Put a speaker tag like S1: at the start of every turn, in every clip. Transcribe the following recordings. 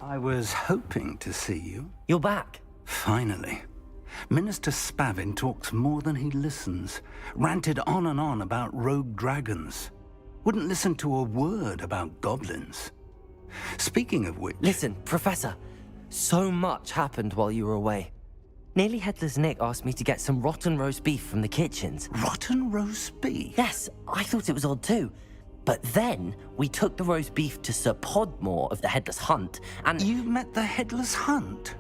S1: I was hoping to see you.
S2: You're back.
S1: Finally. Minister Spavin talks more than he listens. Ranted on and on about rogue dragons. Wouldn't listen to a word about goblins. Speaking of which...
S2: Listen, Professor. So much happened while you were away. Nearly Headless Nick asked me to get some rotten roast beef from the kitchens.
S1: Rotten roast beef?
S2: Yes, I thought it was odd too. But then, we took the roast beef to Sir Podmore of the Headless Hunt, and...
S1: You met the Headless Hunt?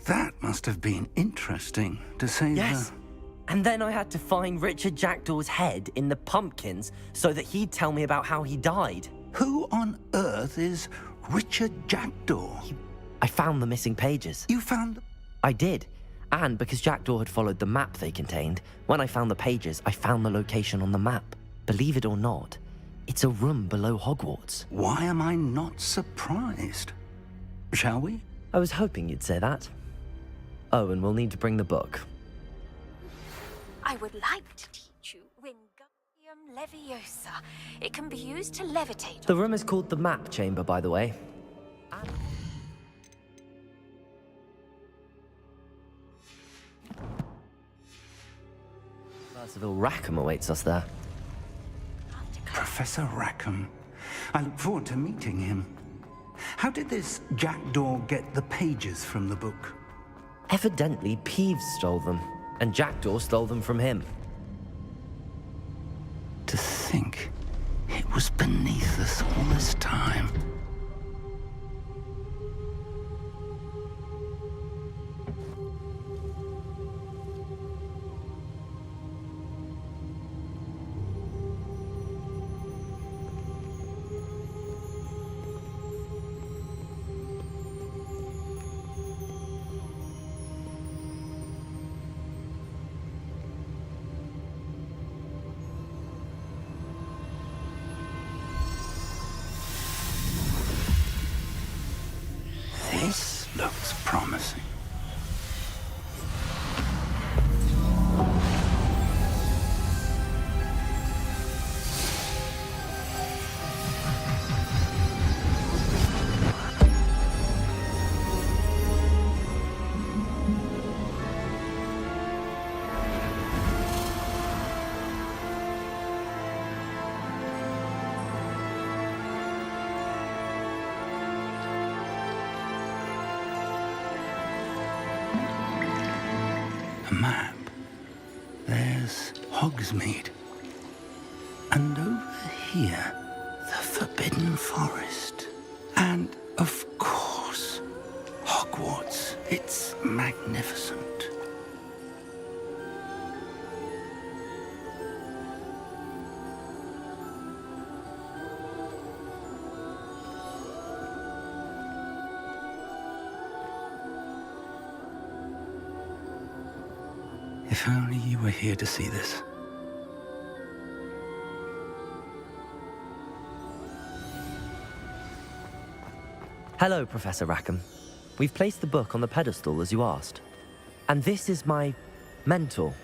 S1: That must have been interesting, to say
S2: Yes. And then I had to find Richard Jackdaw's head in the pumpkins so that he'd tell me about how he died.
S1: Who on earth is Richard Jackdaw?
S2: I found the missing pages.
S1: You found...
S2: I did. And because Jackdaw had followed the map they contained, when I found the pages, I found the location on the map. Believe it or not, it's a room below Hogwarts.
S1: Why am I not surprised? Shall we?
S2: I was hoping you'd say that. Oh, and we'll need to bring the book.
S3: I would like to teach you Wingardium Leviosa. It can be used to levitate.
S2: The room is called the Map Chamber, by the way. Percival Rackham awaits us there.
S1: Professor Rackham. I look forward to meeting him. How did this Jackdaw get the pages from the book?
S2: Evidently, Peeves stole them, and Jackdaw stole them from him.
S1: To think it was beneath us all this time. This looks promising. A map. There's Hogsmeade. And over here, the Forbidden Forest. And, of course, Hogwarts. It's magnificent. If only you were here to see this.
S2: Hello, Professor Rackham. We've placed the book on the pedestal as you asked. And this is my mentor,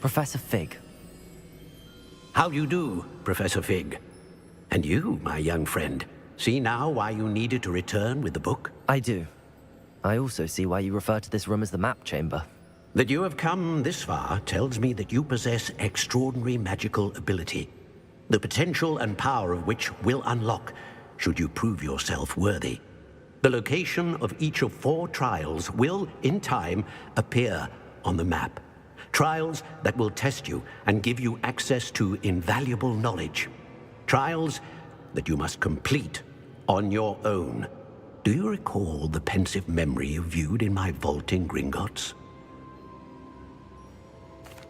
S2: Professor Fig.
S4: How do you do, Professor Fig? And you, my young friend, see now why you needed to return with the book?
S2: I do. I also see why you refer to this room as the map chamber.
S4: That you have come this far tells me that you possess extraordinary magical ability, the potential and power of which will unlock should you prove yourself worthy. The location of each of 4 trials will, in time, appear on the map. Trials that will test you and give you access to invaluable knowledge. Trials that you must complete on your own. Do you recall the pensive memory you viewed in my vault in Gringotts?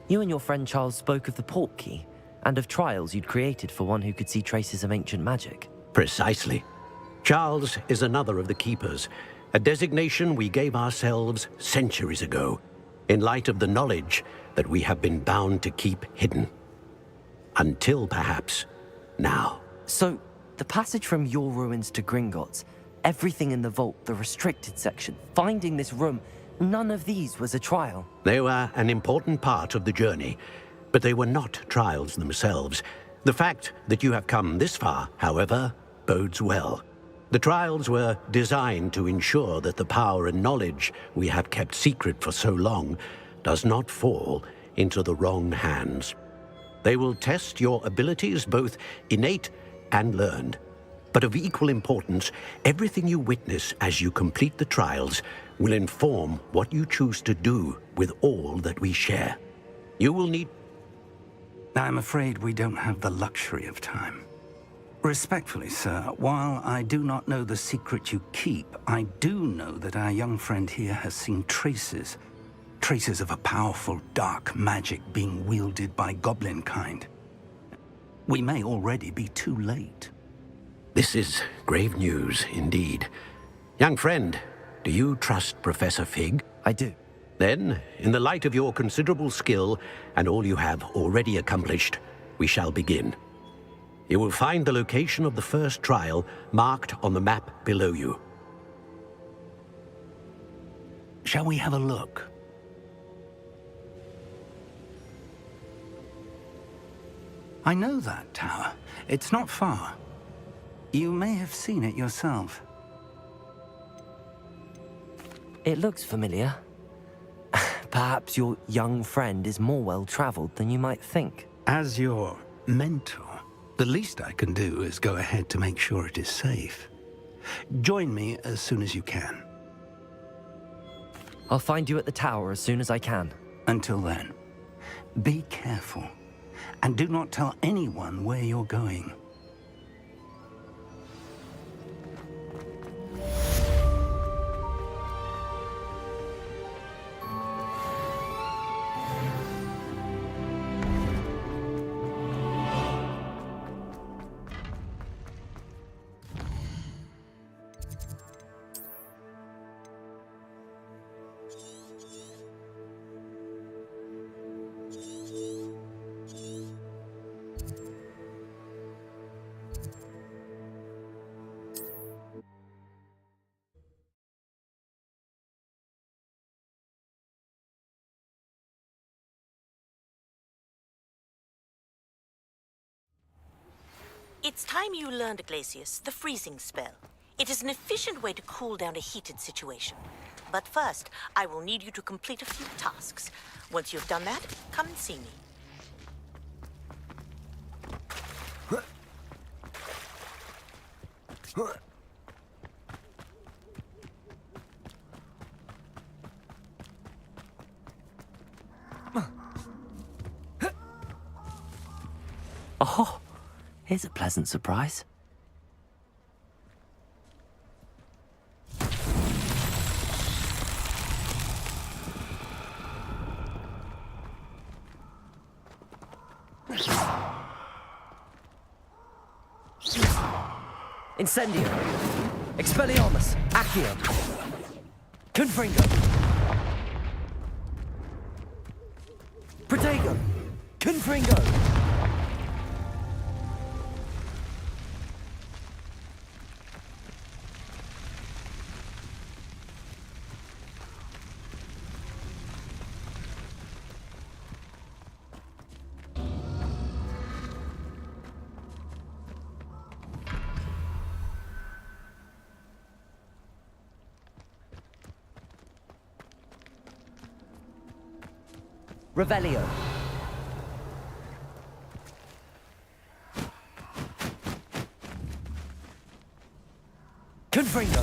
S2: You and your friend Charles spoke of the port key, and of trials you'd created for one who could see traces of ancient magic.
S4: Precisely. Charles is another of the Keepers, a designation we gave ourselves centuries ago, in light of the knowledge that we have been bound to keep hidden. Until, perhaps, now.
S2: So, the passage from your ruins to Gringotts, everything in the vault, the restricted section, finding this room, none of these was a trial.
S4: They were an important part of the journey, but they were not trials themselves. The fact that you have come this far, however, bodes well. The trials were designed to ensure that the power and knowledge we have kept secret for so long does not fall into the wrong hands. They will test your abilities, both innate and learned. But of equal importance, everything you witness as you complete the trials will inform what you choose to do with all that we share. You will need...
S1: I'm afraid we don't have the luxury of time. Respectfully, sir, while I do not know the secret you keep, I do know that our young friend here has seen traces of a powerful dark magic being wielded by goblin kind. We may already be too late.
S4: This is grave news, indeed. Young friend, do you trust Professor Fig?
S2: I do.
S4: Then, in the light of your considerable skill and all you have already accomplished, we shall begin. You will find the location of the first trial marked on the map below you.
S1: Shall we have a look? I know that tower. It's not far. You may have seen it yourself.
S2: It looks familiar. Perhaps your young friend is more well-traveled than you might think.
S1: As your mentor, the least I can do is go ahead to make sure it is safe. Join me as soon as you can.
S2: I'll find you at the tower as soon as I can.
S1: Until then, be careful, and do not tell anyone where you're going.
S5: It's time you learned, Glacius, the freezing spell. It is an efficient way to cool down a heated situation. But first, I will need you to complete a few tasks. Once you've done that, come and see me.
S2: Oh, here's a pleasant surprise. Incendio, Expelliarmus, Accio, Confringo, Protego, Confringo. Revelio. Confringo.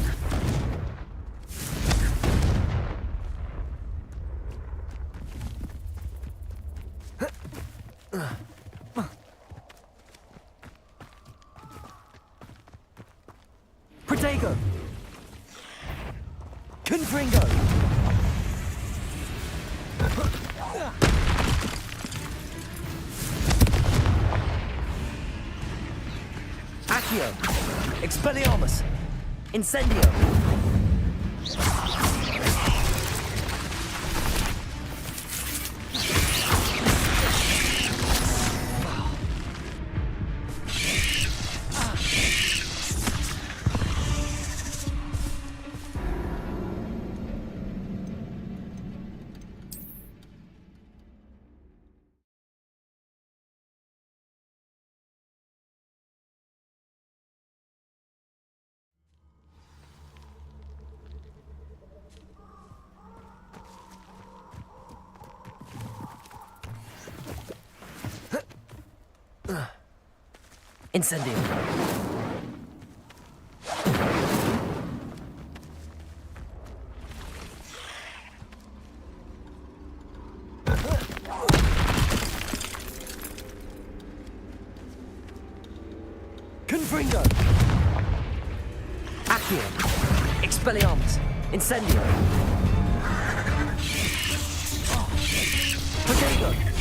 S2: Protego. Confringo. Accio. Expelliarmus. Incendio. Incendio. Confringo. Accio. Expelliarmus. Incendio. Protego.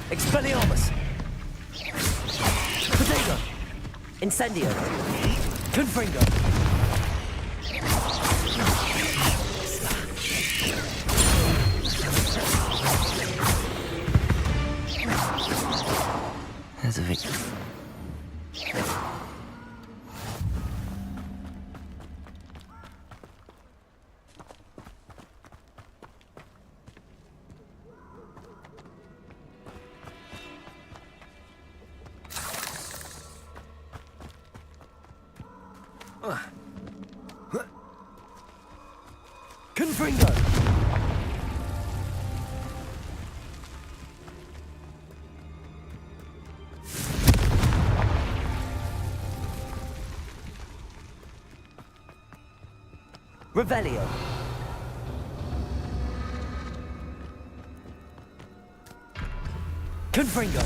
S2: Expelliarmus. Protego. Incendio. Confringo. There's a victim. Confringo. Revelio. Confringo.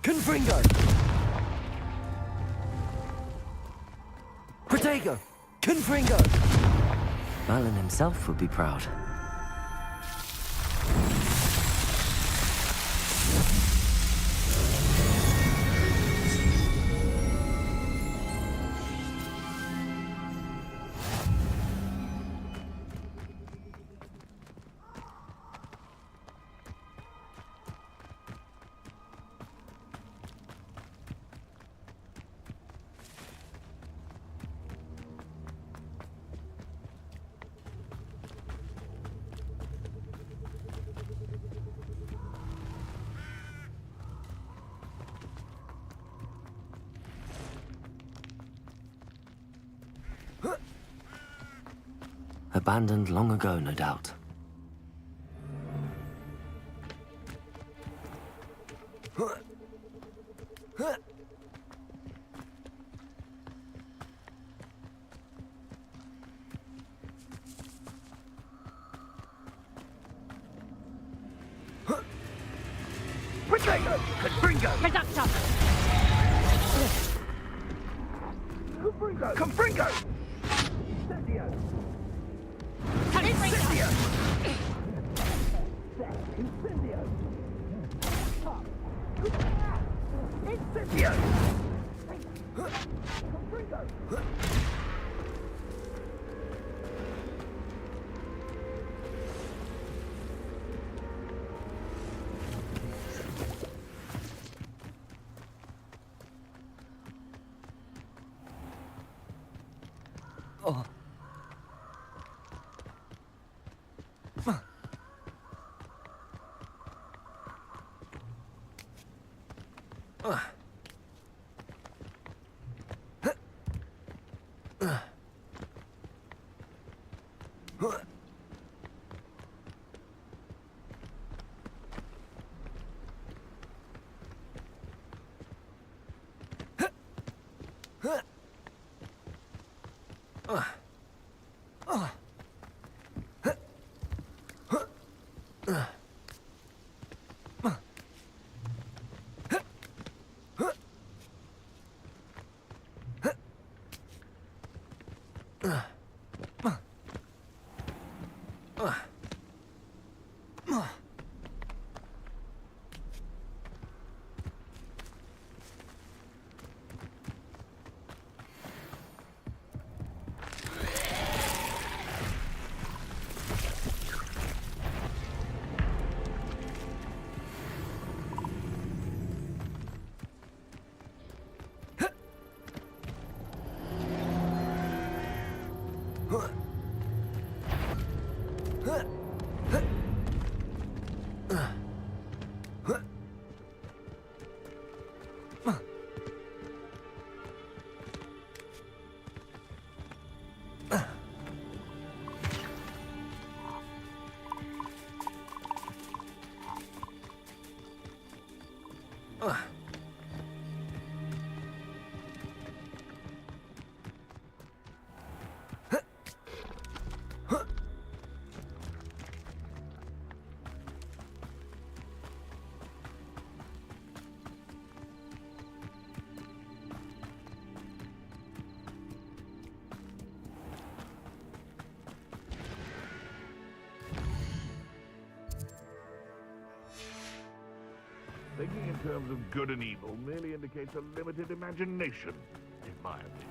S2: Confringo. Protego. Confringo. Merlin himself would be proud. Abandoned long ago, no doubt.
S6: Thinking in terms of good and evil merely indicates a limited imagination, in my opinion.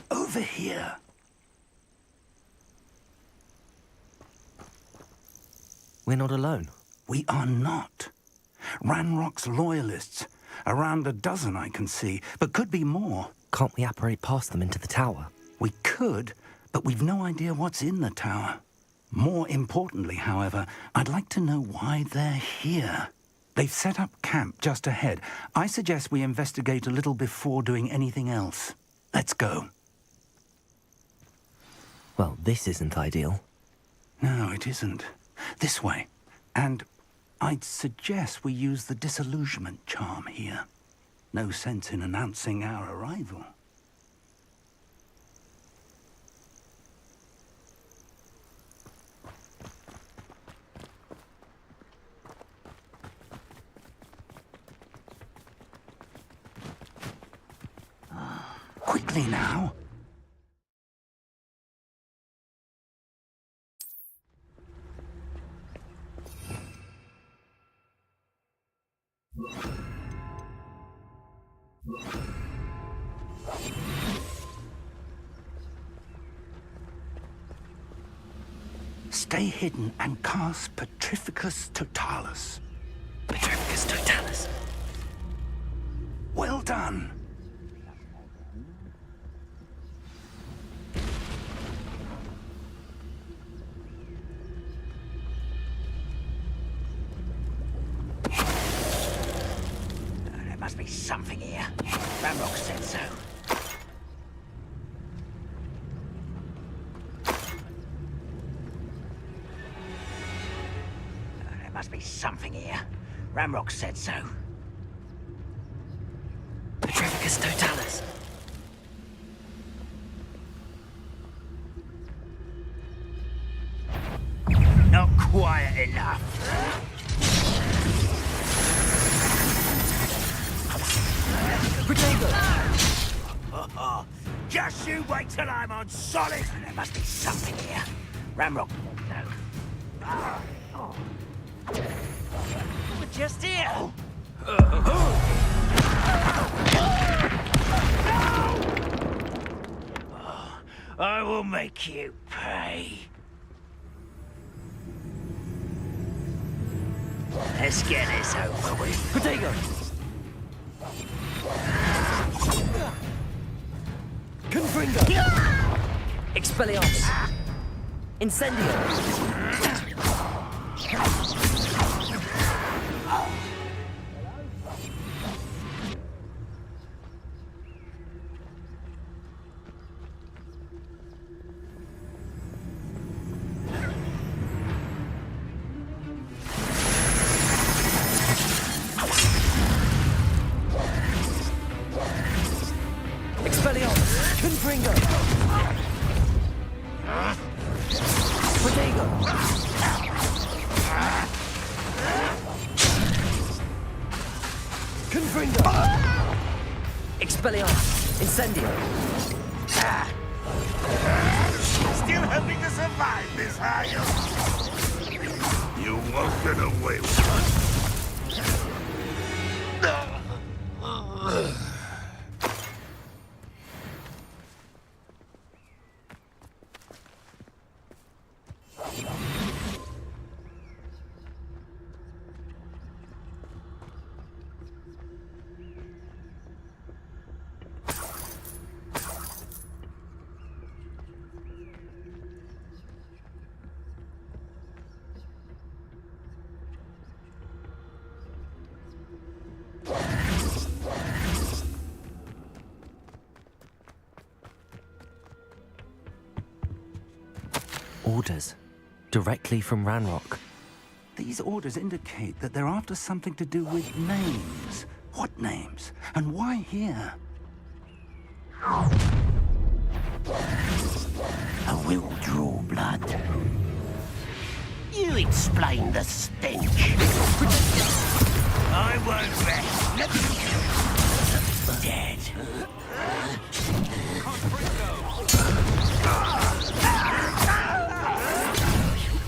S1: Over here.
S2: We're not alone.
S1: We are not. Ranrock's loyalists. Around a dozen I can see, but could be more.
S2: Can't we apparate past them into the tower?
S1: We could, but we've no idea what's in the tower. More importantly, however, I'd like to know why they're here. They've set up camp just ahead. I suggest we investigate a little before doing anything else. Let's go.
S2: Well, this isn't ideal.
S1: No, it isn't. This way. And I'd suggest we use the disillusionment charm here. No sense in announcing our arrival. Quickly now. Stay hidden and cast Petrificus Totalis.
S2: Petrificus Totalis.
S1: Well done.
S7: so. There must be something here. Ramrock said so.
S2: Petrificus totalis.
S7: Not quiet enough. Just you wait till I'm on solid. There must be something here. Ramrock. No. We're just here. I will make you pay. Let's get this over with.
S2: Protego! Confringo! Expelliarmus! Incendio! Expelliarmus! Confringo! Protego! Confringo! Expelliarmus! Incendio!
S6: Still hoping to survive this, are you? You won't get away with it.
S2: Orders. Directly from Ranrock.
S1: These orders indicate that they're after something to do with names. What names? And why here?
S7: I will draw blood. You explain the stench. I won't rest. Dead.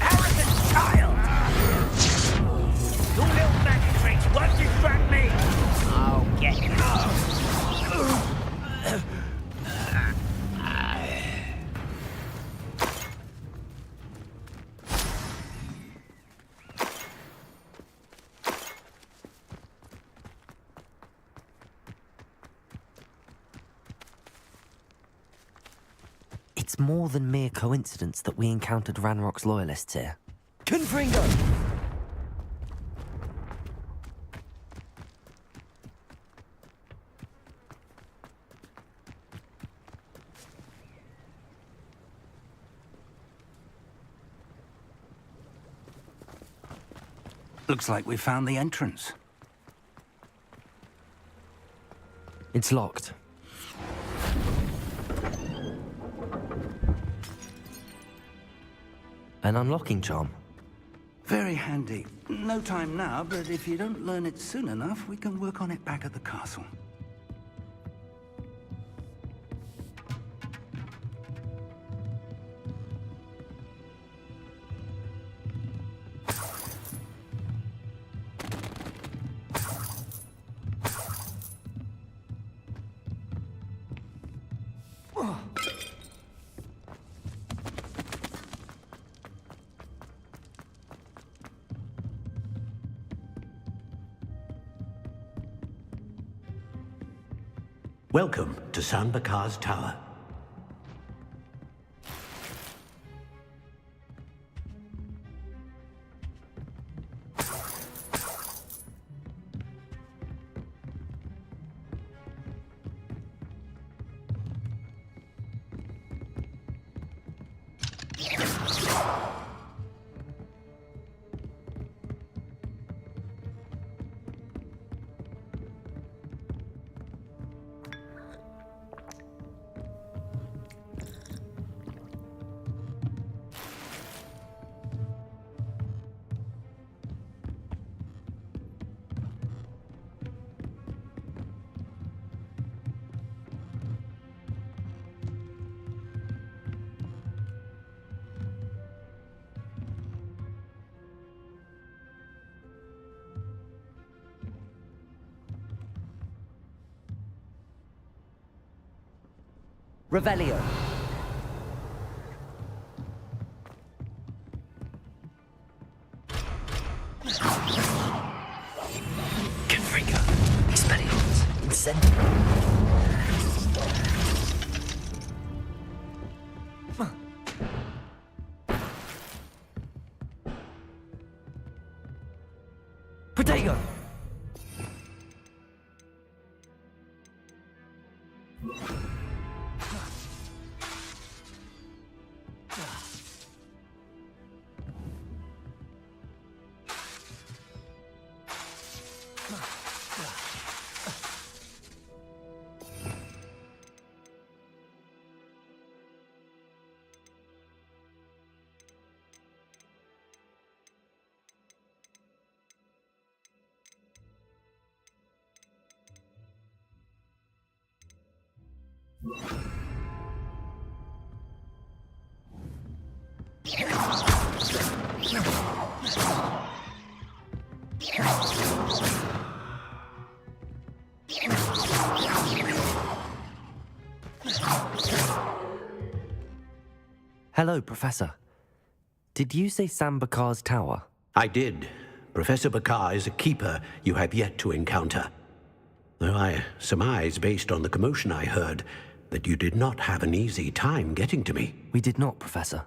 S7: Arrogant child! Your little magic tricks won't distract me. I'll get you.
S2: It's more than mere coincidence that we encountered Ranrock's loyalists here. Confringo!
S1: Looks like we found the entrance.
S2: It's locked. An unlocking charm.
S1: Very handy. No time now, but if you don't learn it soon enough, we can work on it back at the castle.
S4: Welcome to San Bakar's Tower.
S2: Revelio. Confringo. Expelliarmus. Incendio. Protego. Hello, Professor. Did you say Sam Bakar's tower?
S4: I did. Professor Bakar is a keeper you have yet to encounter. Though I surmise, based on the commotion I heard, that you did not have an easy time getting to me.
S2: We did not, Professor.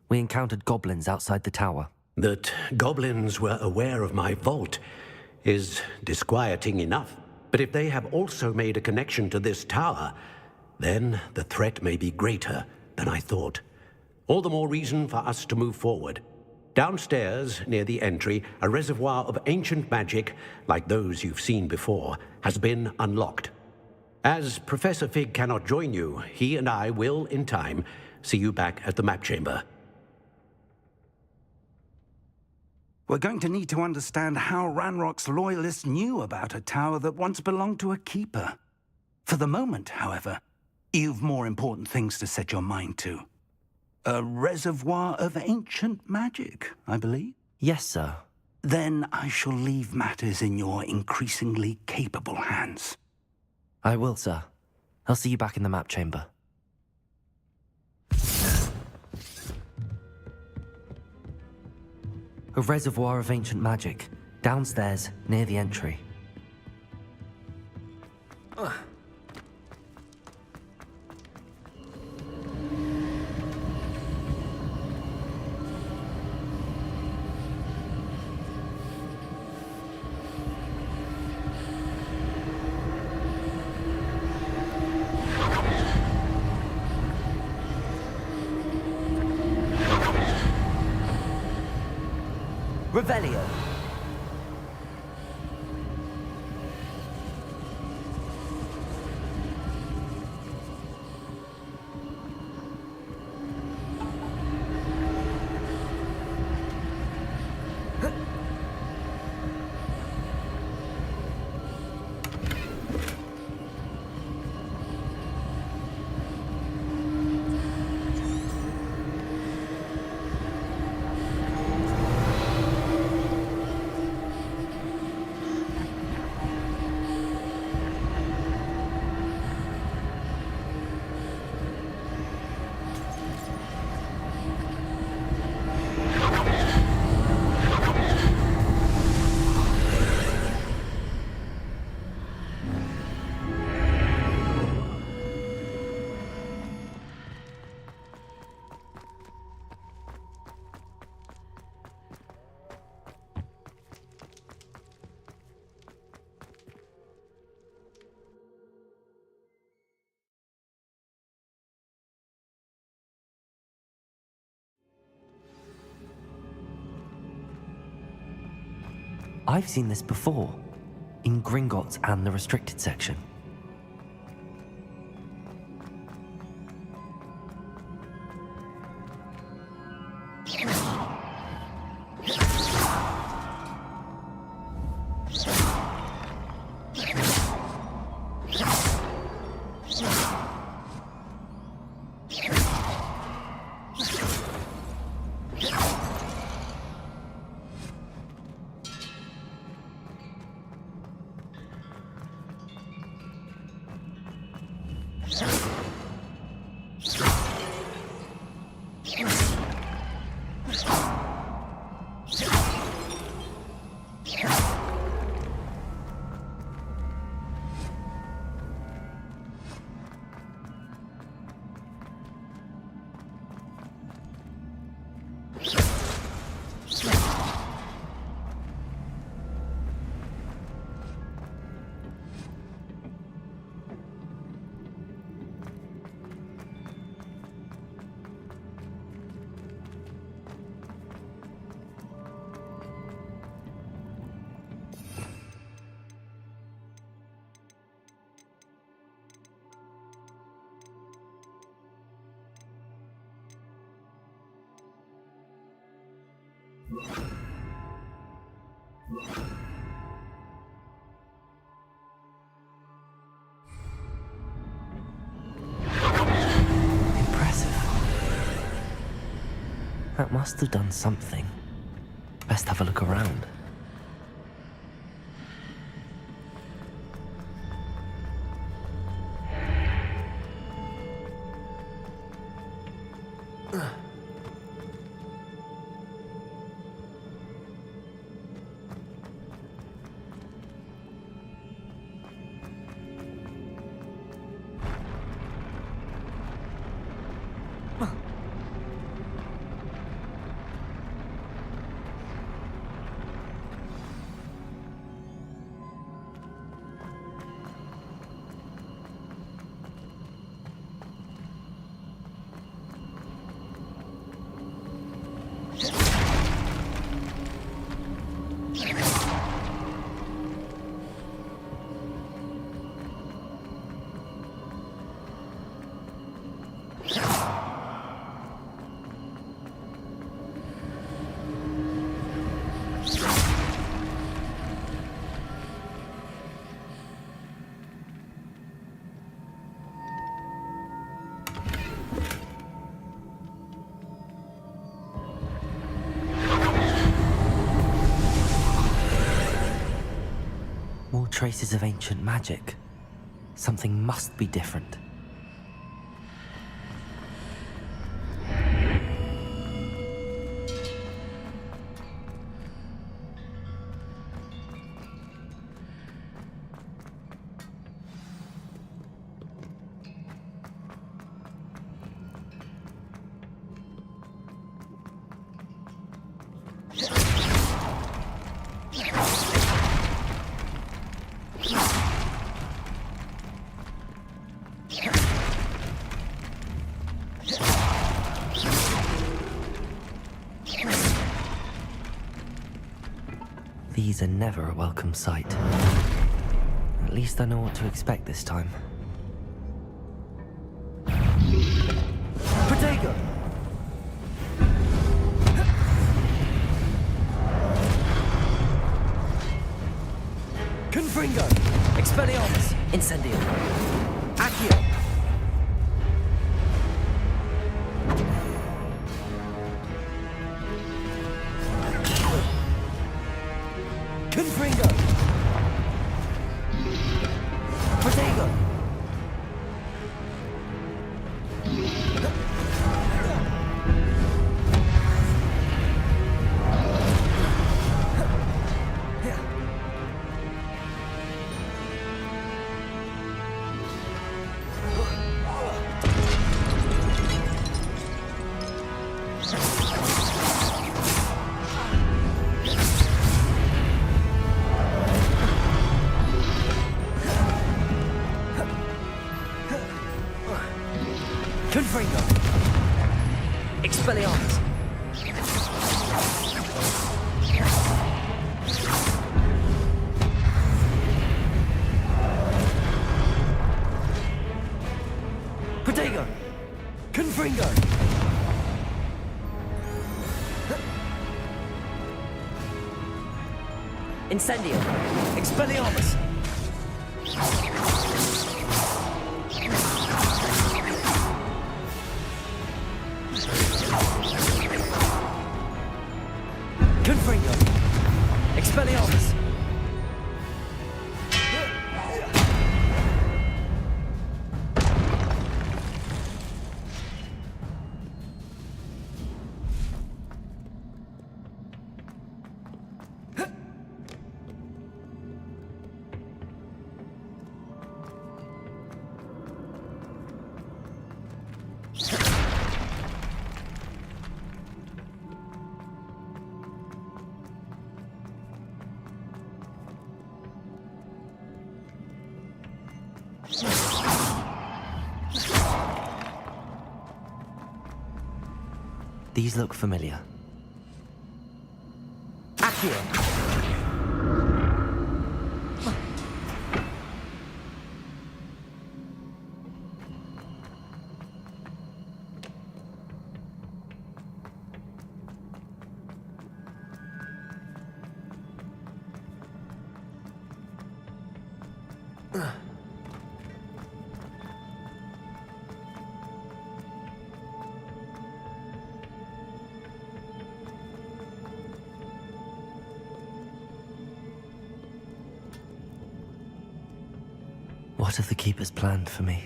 S2: We encountered goblins outside the tower.
S4: That goblins were aware of my vault is disquieting enough. But if they have also made a connection to this tower, then the threat may be greater than I thought. All the more reason for us to move forward. Downstairs, near the entry, a reservoir of ancient magic, like those you've seen before, has been unlocked. As Professor Fig cannot join you, he and I will, in time, see you back at the map chamber.
S1: We're going to need to understand how Ranrock's loyalists knew about a tower that once belonged to a keeper. For the moment, however, you've more important things to set your mind to. A reservoir of ancient magic, I believe?
S2: Yes, sir.
S1: Then I shall leave matters in your increasingly capable hands.
S2: I will, sir. I'll see you back in the map chamber. A reservoir of ancient magic, downstairs, near the entry. Revelio. I've seen this before, in Gringotts and the restricted section. Impressive. That must have done something. Best have a look around. More traces of ancient magic. Something must be different. These are never a welcome sight. At least I know what to expect this time. Protego! Confringo! Expelliarmus! Incendio! Accio! Confringo! Protego! Confringo! Expelliarmus! Protego! Confringo! Incendio! Expelliarmus! Confringo! Expelliarmus! These look familiar. Accio! What have the Keepers planned for me?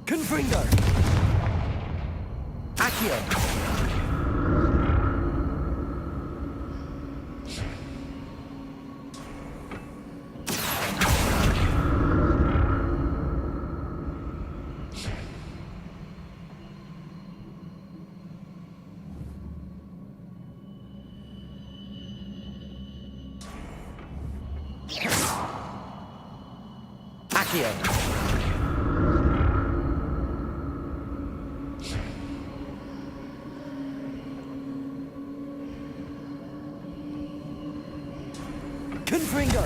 S2: Confringo! Accio! Accio! Confringo!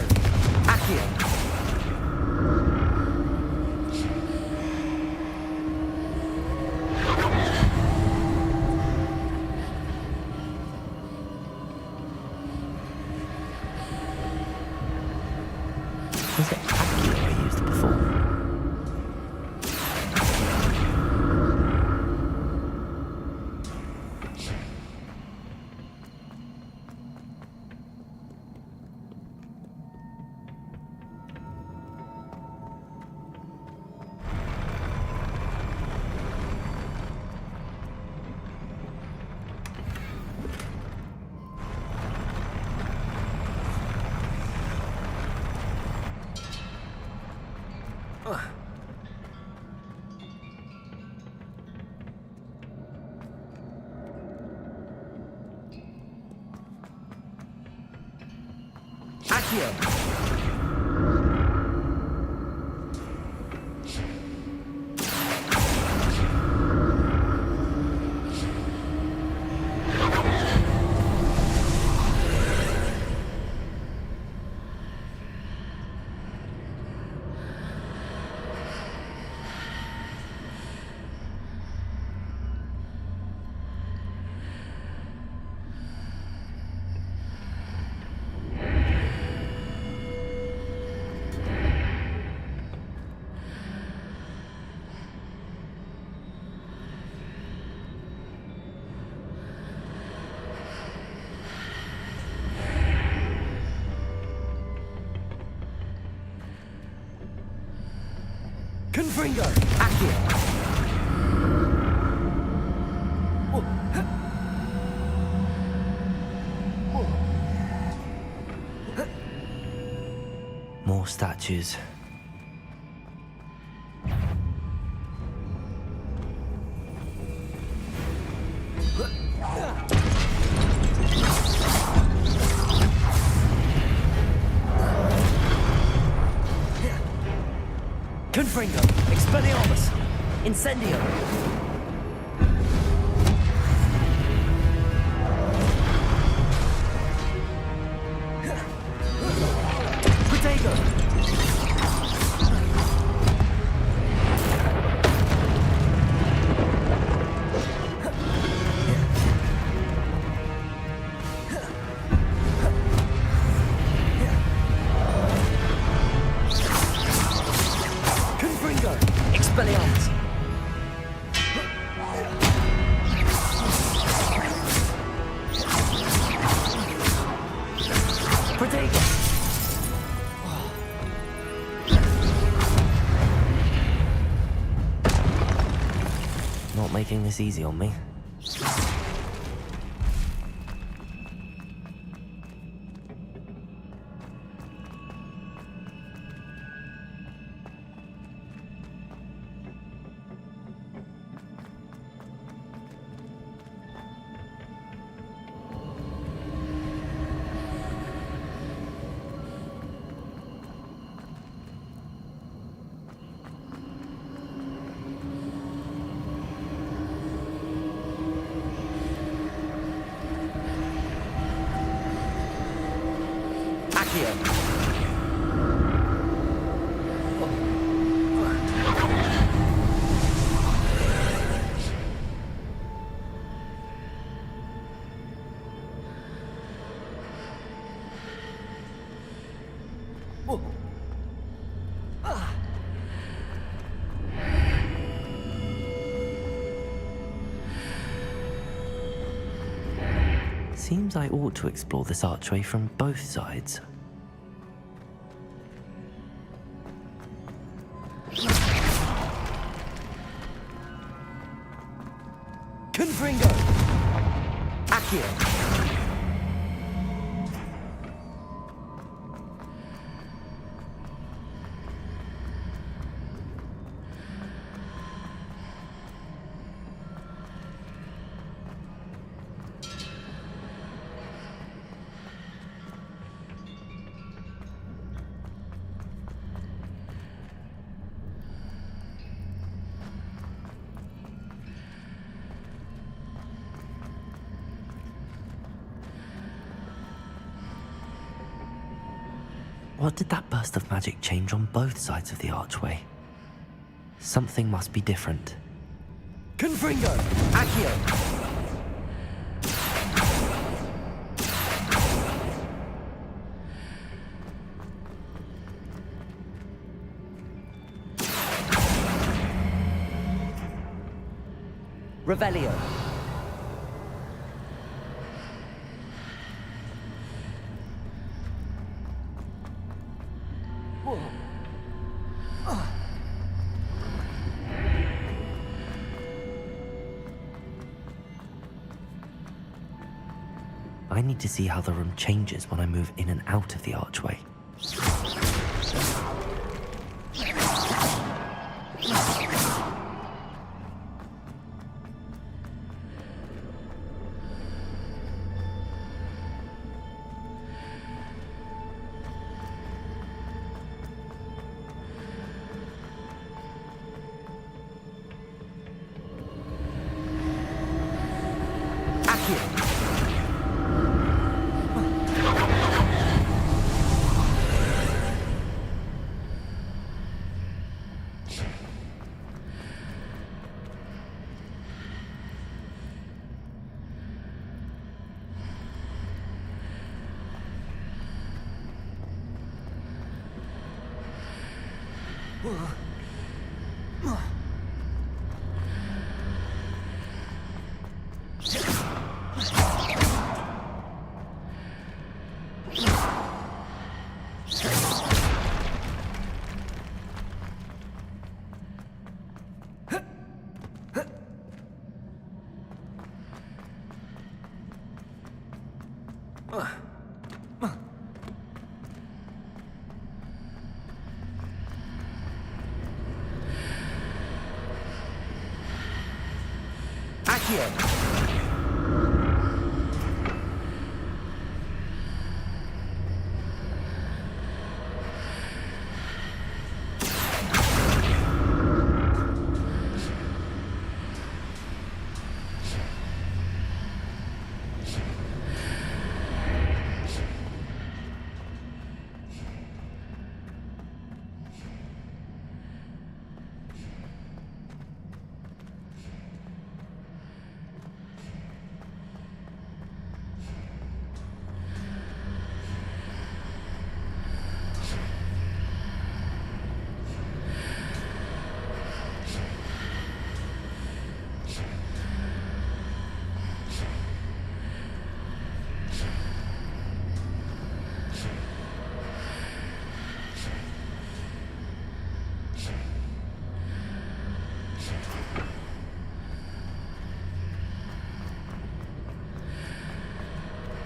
S2: Accio! Was it Accio I used before? Accio! Confringo! Accio! More statues. Confringo! Expelliarmus! Incendio! Protego! Confringo! Expelliarmus! Protego! Not making this easy on me. Seems I ought to explore this archway from both sides. Confringo! Accio! What did that burst of magic change on both sides of the archway? Something must be different. Confringo! Accio! Revelio! I need to see how the room changes when I move in and out of the archway.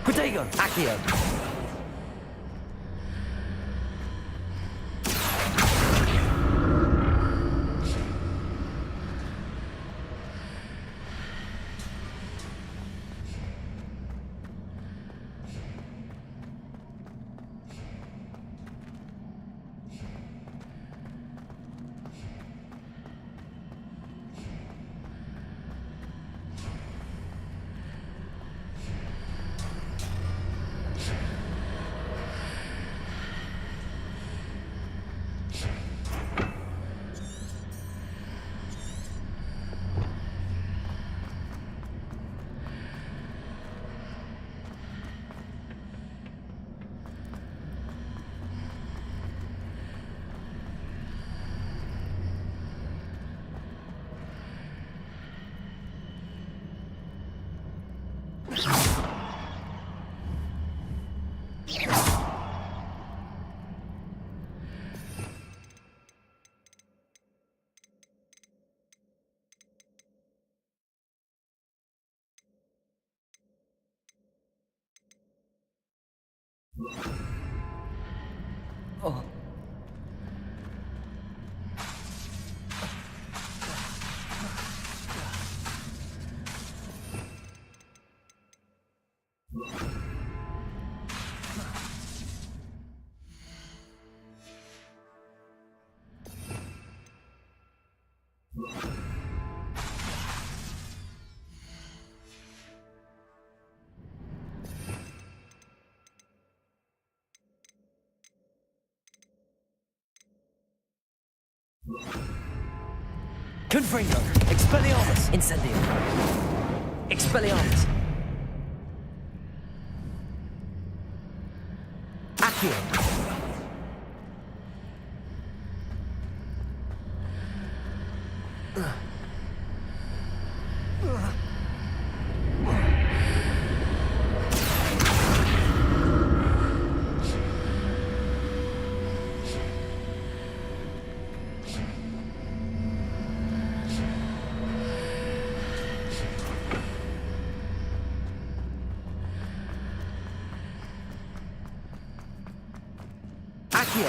S2: Protego! Accio! Confringo! Expelliarmus! Incendio! Expelliarmus! Accio! Accio!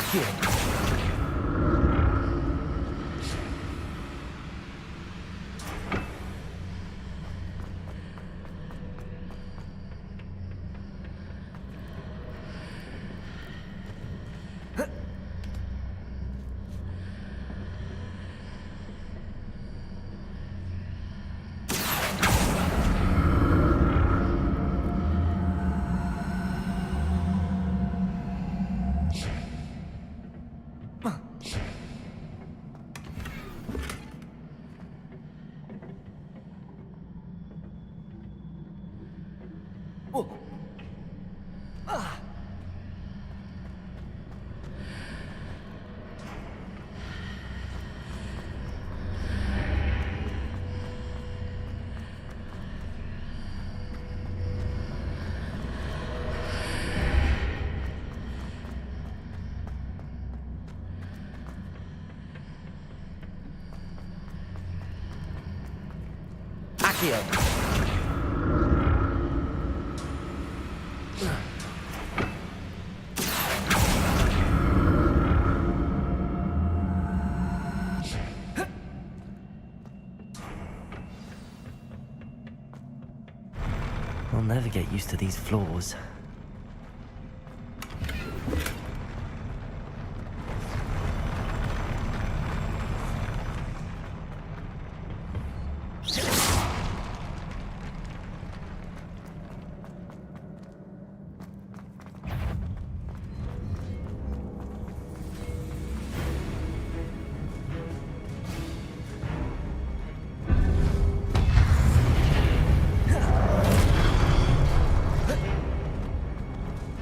S2: Accio! Accio! I'll never get used to these floors.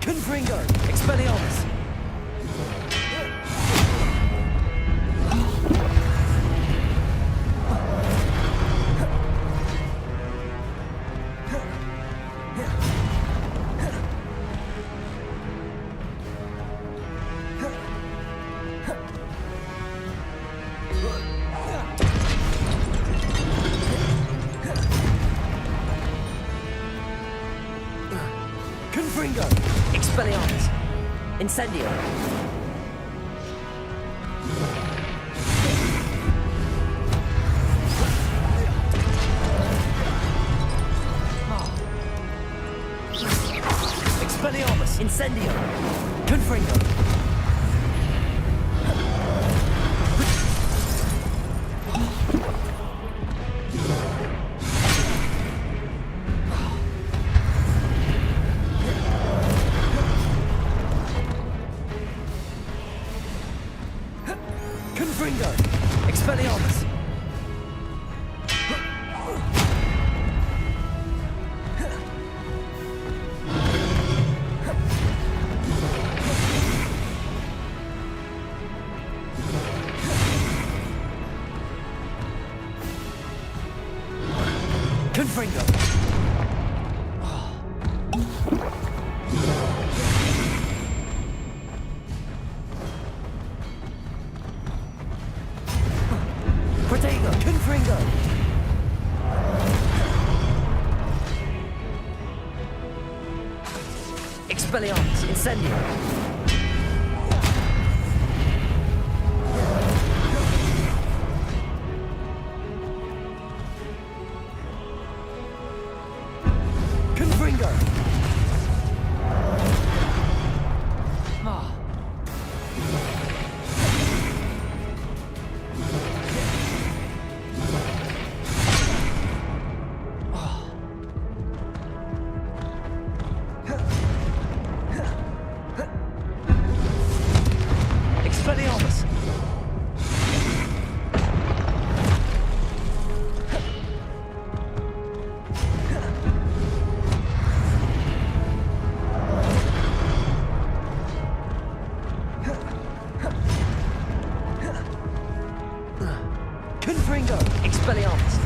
S2: Confringo! Expelliarmus! Confringo! Expelliarmus! Incendio! Expelliarmus! Incendio! Confringo! Confringo! Expelliarmus! Confringo! Protego! Confringo! Expelliarmus! Incendio! Confringo! Expelliarmus! Confringo! Expelliarmus!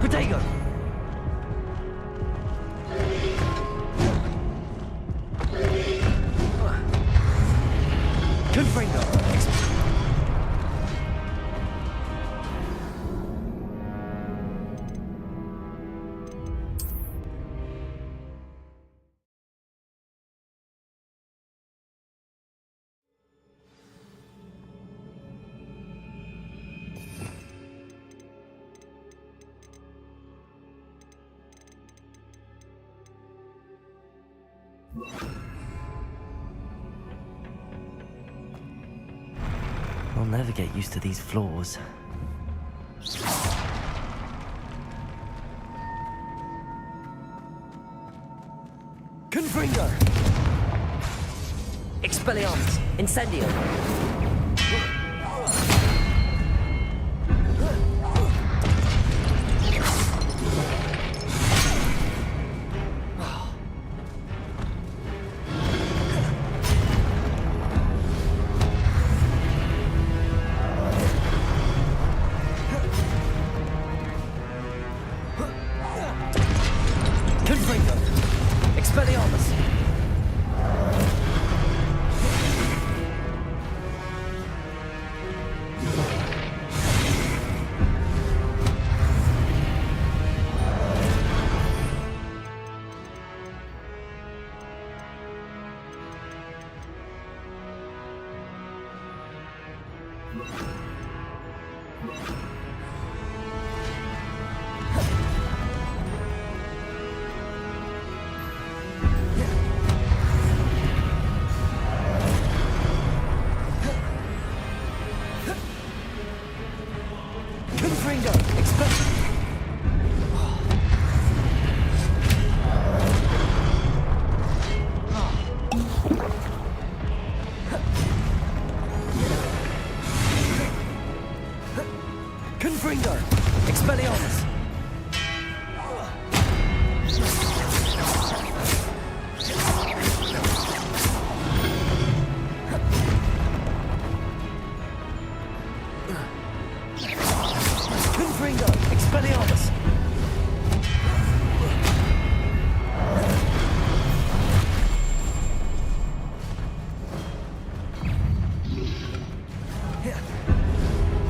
S2: Protego! Confringo! I'll never get used to these floors. Confringo! Expelliarmus! Incendio! Confringo! Expelliarmus! Confringo! Confringo! Expelliarmus! Confringo! Expelliarmus!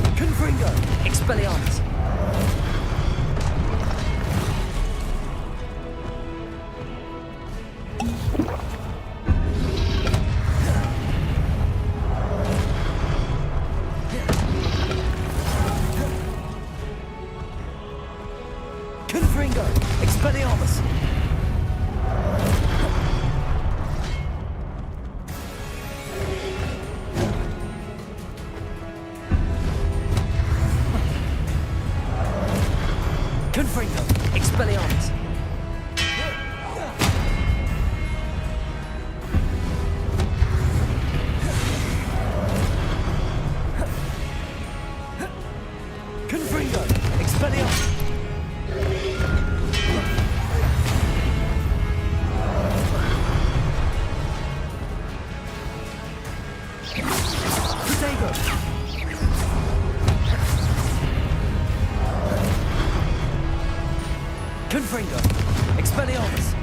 S2: Confringo! Expelliarmus! Confringo! Expelliarmus! Confringo! Expelliarmus! Confringo! Expelliarmus! Protego! Confringo! Expelliarmus!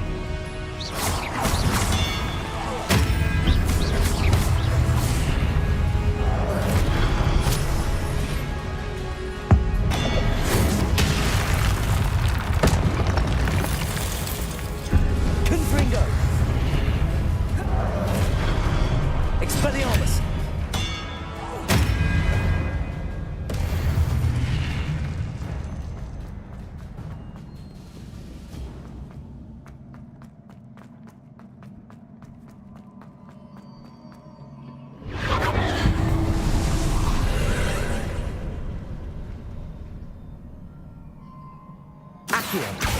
S2: Confringo! Expelliarmus! Accio!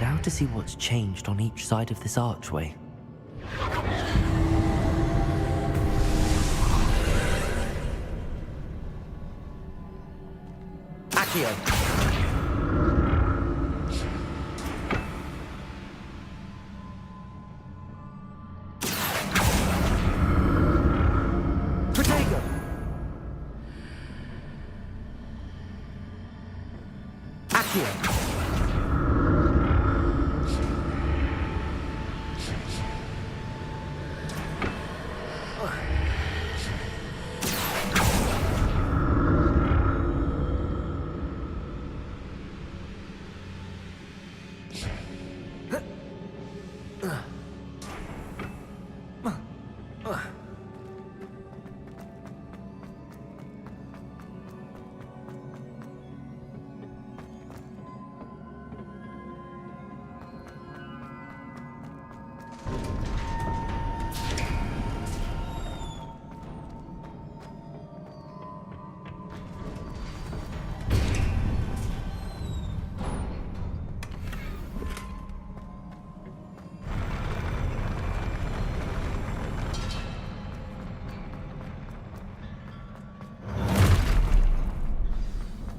S2: Now to see what's changed on each side of this archway. Accio! Protego! Accio!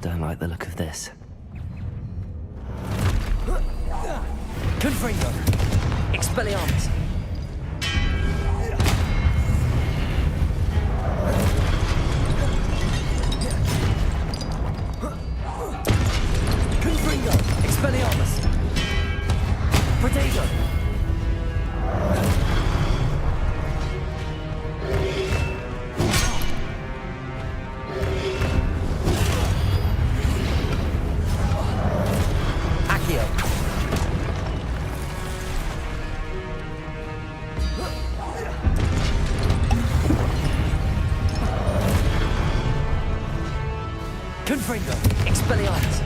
S2: Don't like the look of this. Confringo! Expelliarmus! Confringo! Expelliarmus! Protego! Confringo! Expelliarmus!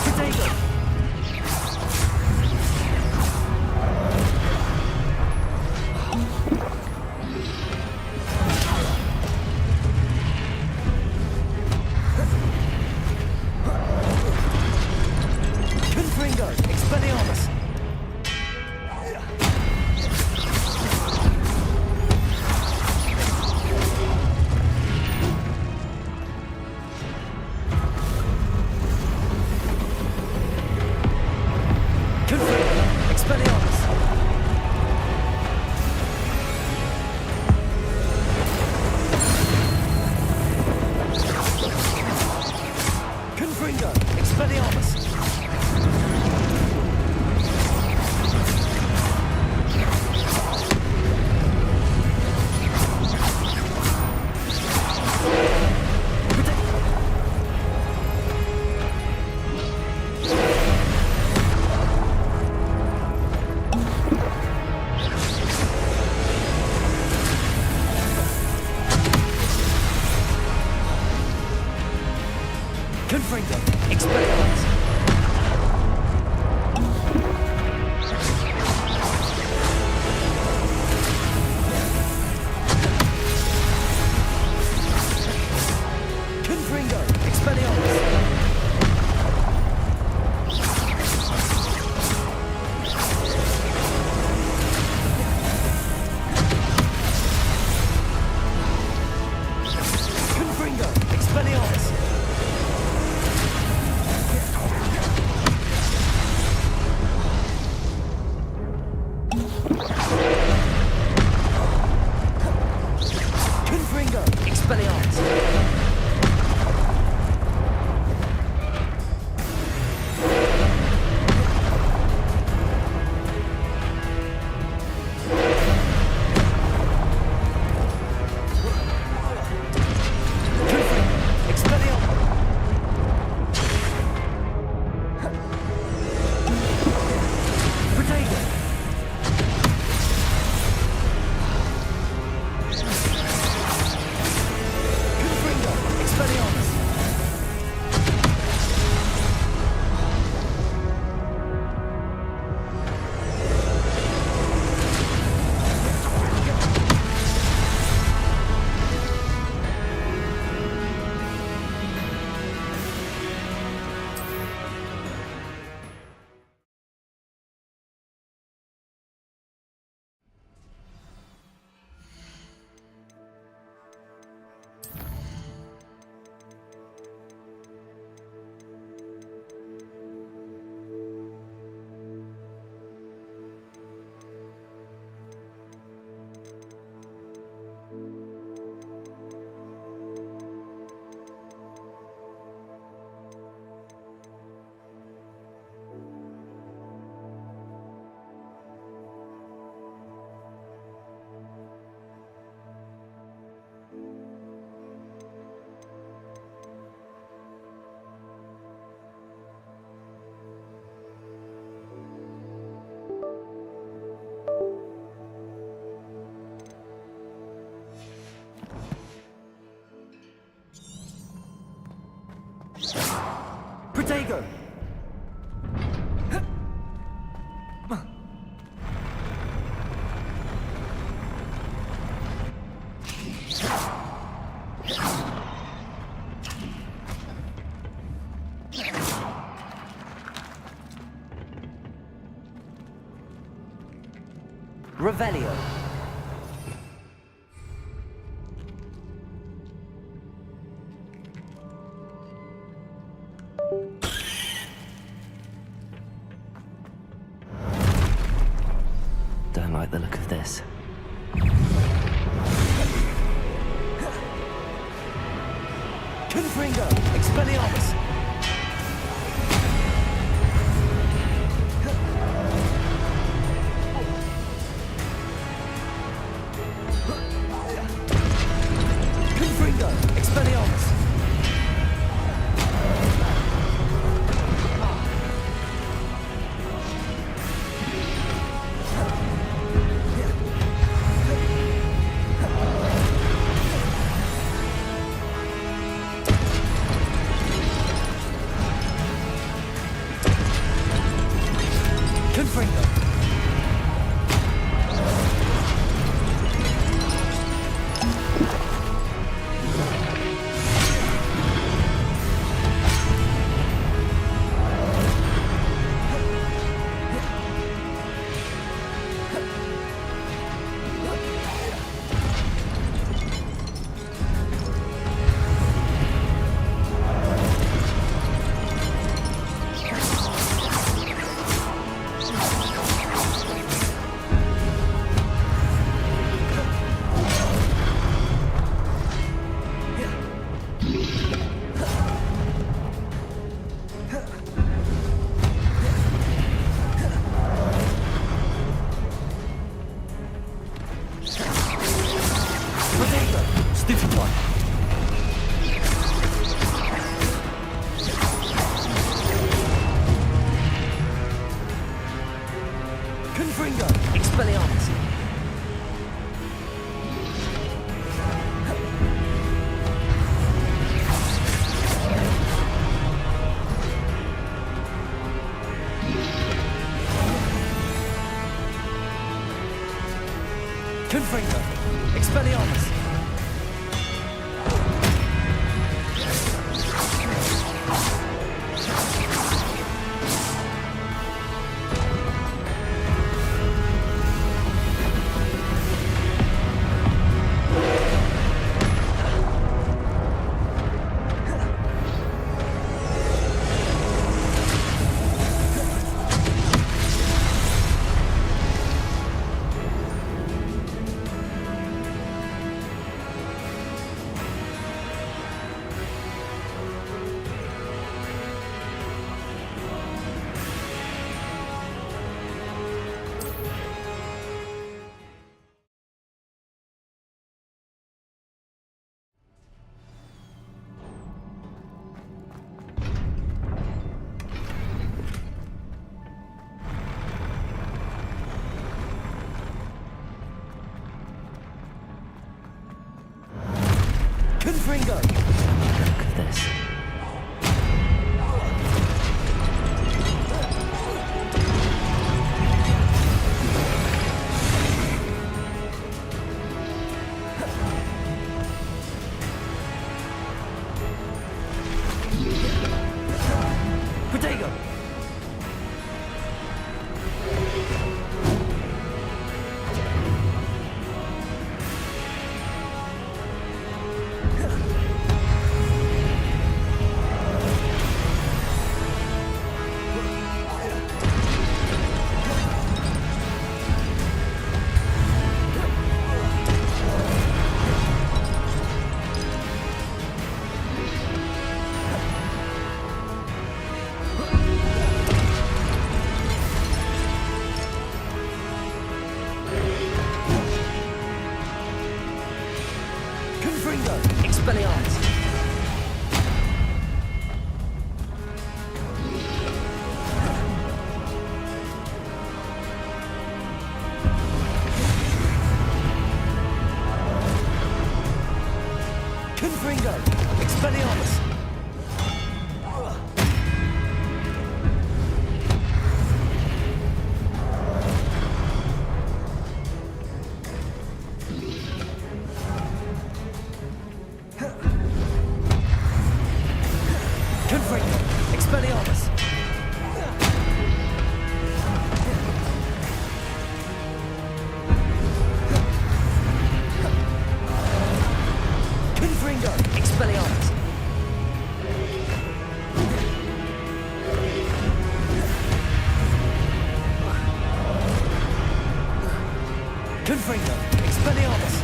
S2: Protego! Confringo! Expelliarmus!
S7: Confringo. Expelliarmus. Confringo. Expelliarmus. Confringo. Expelliarmus. Confringo. Expelliarmus. Confringo. Expelliarmus. Protego. Confringo. Expelliarmus. Protego. Revelio.
S2: Don't like the look of this.
S7: Confringo. Expelliarmus. Confringo. Expelliarmus. Confringo!
S2: Look at this.
S7: Protego!
S2: Expelliarmus!
S7: Confringo! Expelliarmus! Confringo! Expelliarmus! Confringo!
S2: Expelliarmus!
S7: Confringo! Expelliarmus!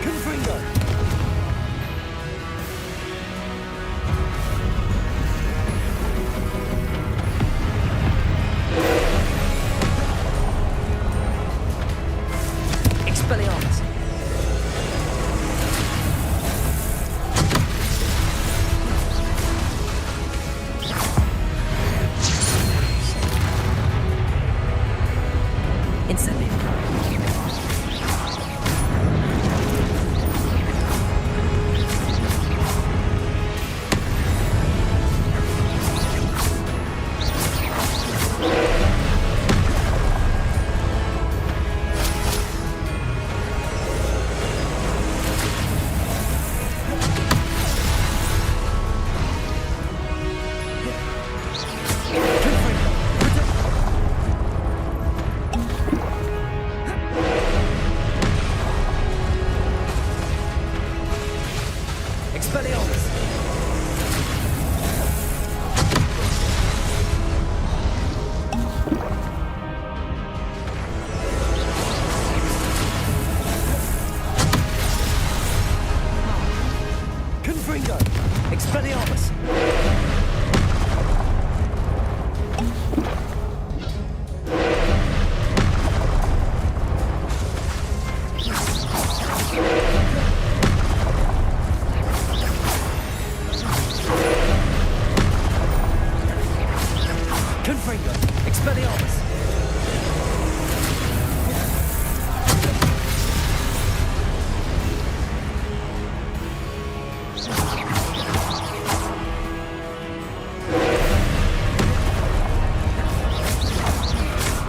S7: Confringo!
S2: Expelliarmus! Incendio!
S7: Expelliarmus! Confringo! Expelliarmus! Confringo! Expelliarmus!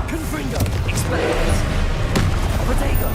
S7: Confringo!
S2: Expelliarmus!
S7: Protego!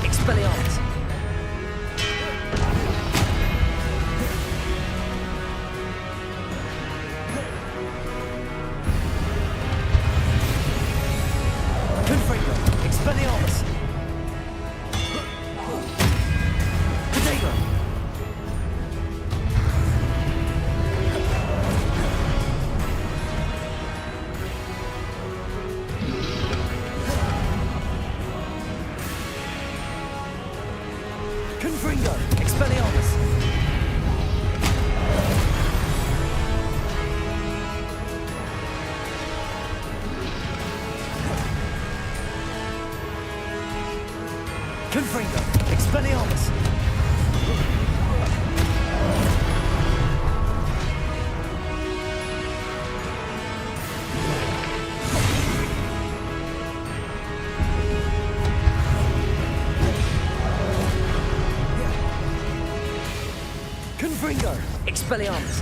S2: Expelliarmus! Confringo! Expelliarmus! Potato! Confringo! Expelliarmus! Confringo! Expelliarmus! Confringo! Expelliarmus!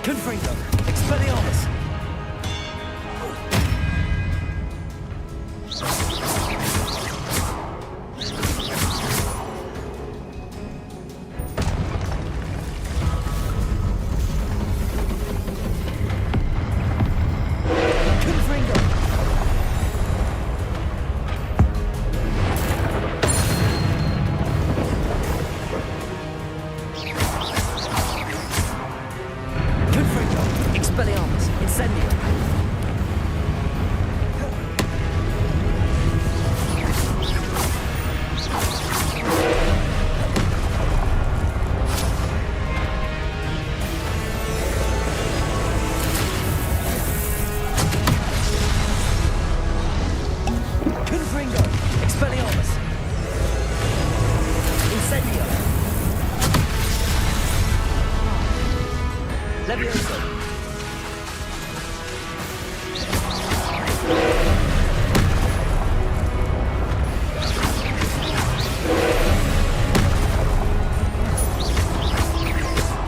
S2: Confringo! Expelliarmus! Confringo! Confringo! Expelliarmus! Incendio! Confringo! Expelliarmus! Incendio! Levioso!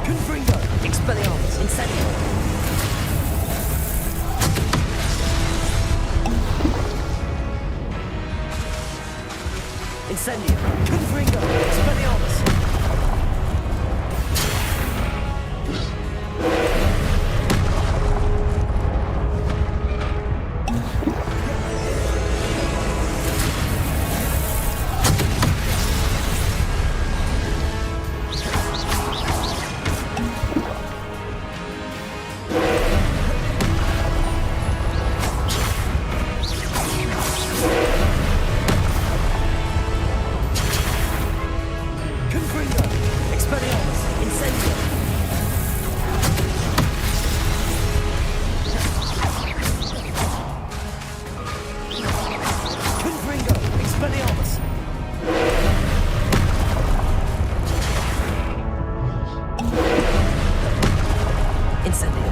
S2: Confringo! Expelliarmus! Incendio! Incendio! Confringo! Expelliarmus! Confringo! Expelliarmus! Incendio! Confringo! Expelliarmus! Incendio!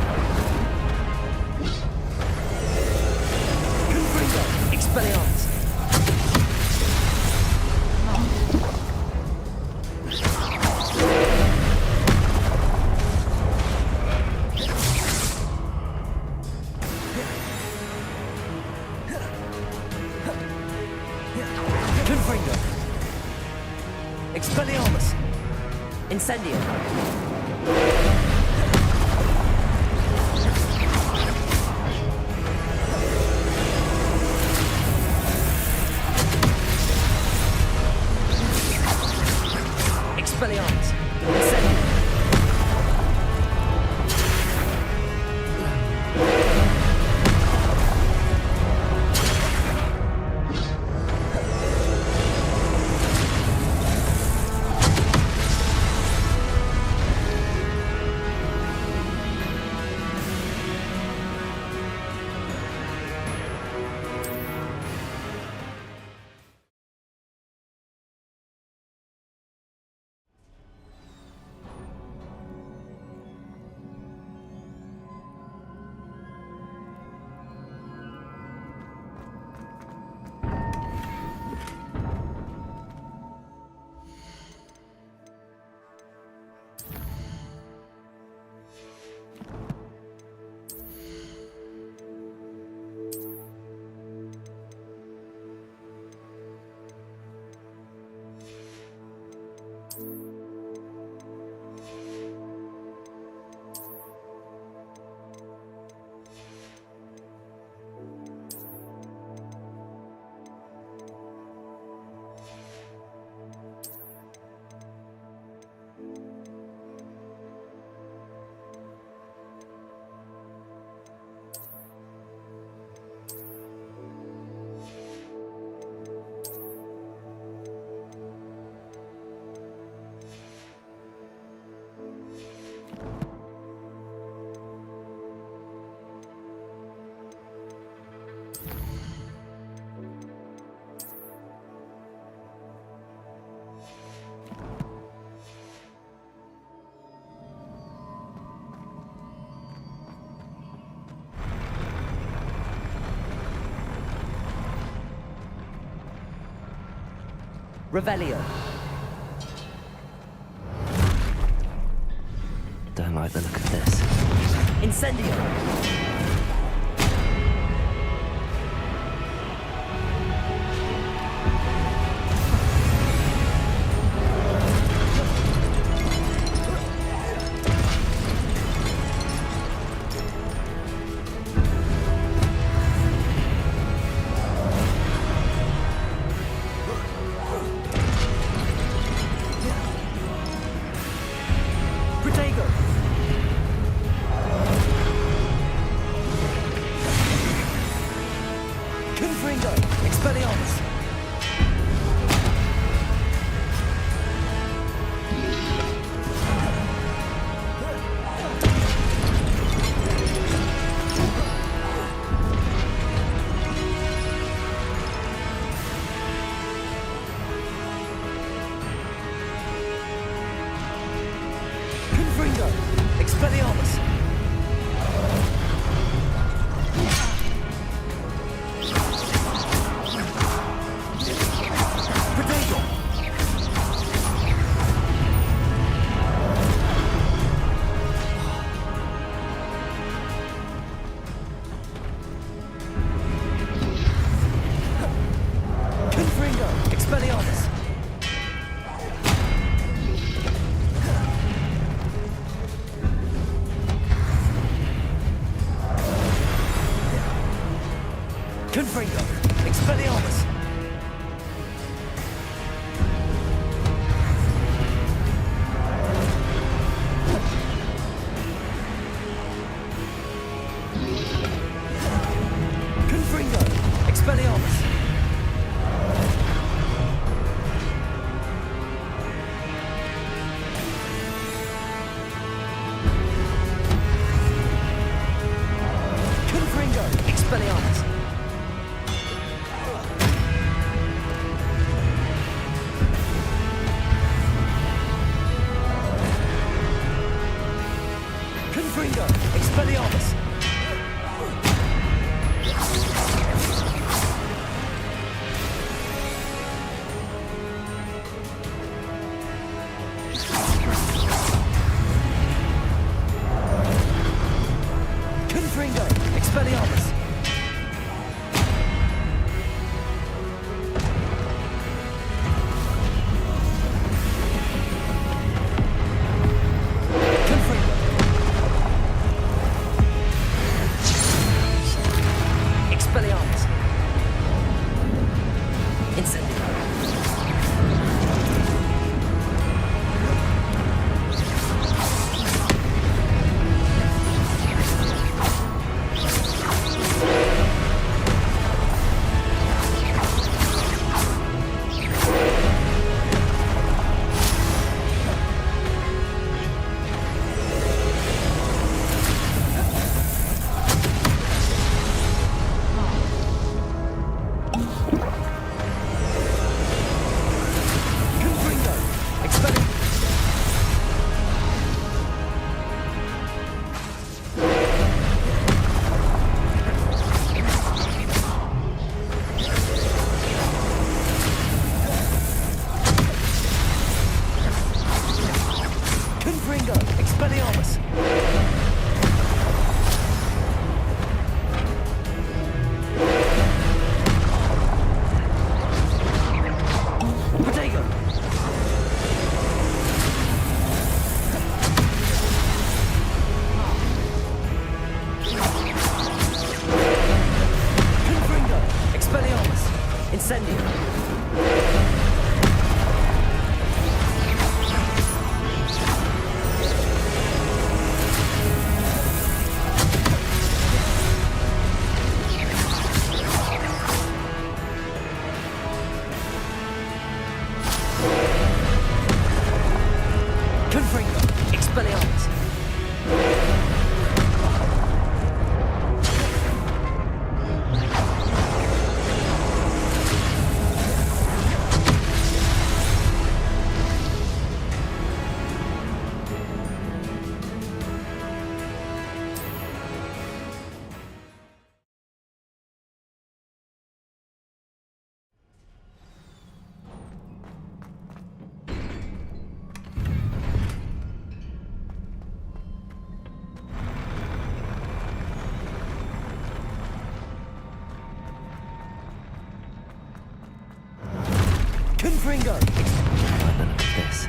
S2: Confringo! Expelliarmus! Confringo! Expelliarmus! Incendio! Revelio. Don't like the look of this. Incendio. Confringo! None of this.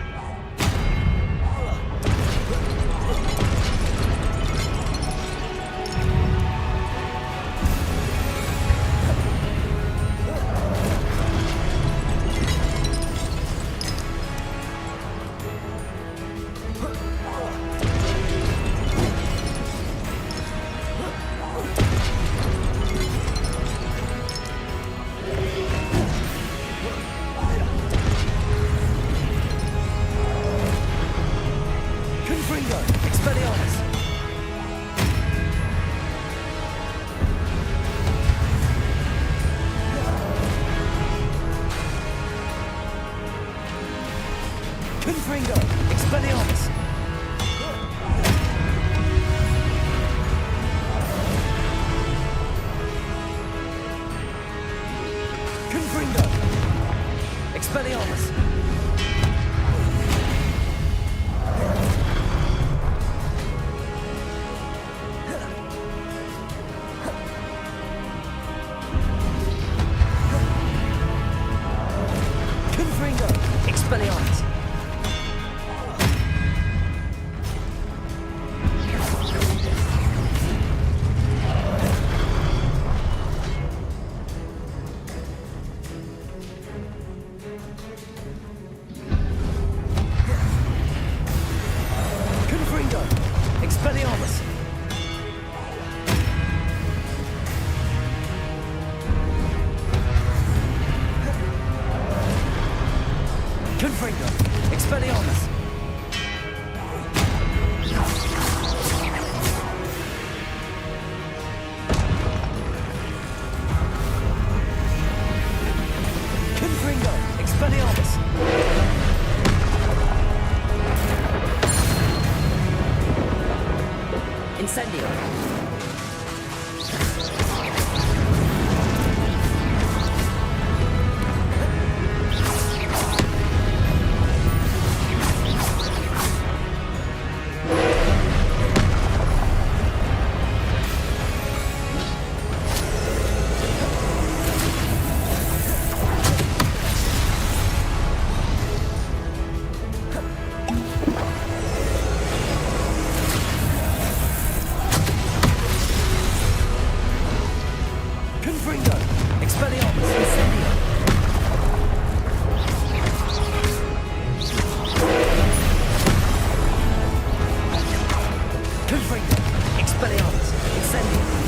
S7: Confringo! Expelliarmus! Confringo! Expelliarmus! Confringo! Expelliarmus! Confringo! Expelliarmus! Confringo! Expelliarmus! Confringo! Expelliarmus! Incendio! Confringo! Expelliarmus! Incendio! Confringo! Expelliarmus! Incendio!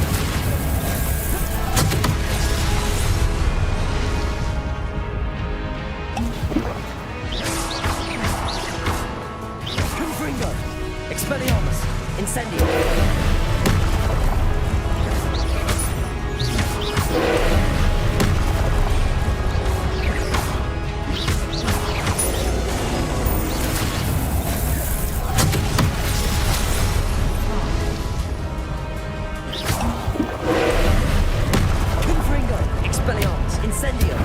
S7: Confringo! Expelliarmus! Incendio! Confringo! Expelliarmus! Incendio! Confringo! Incendio!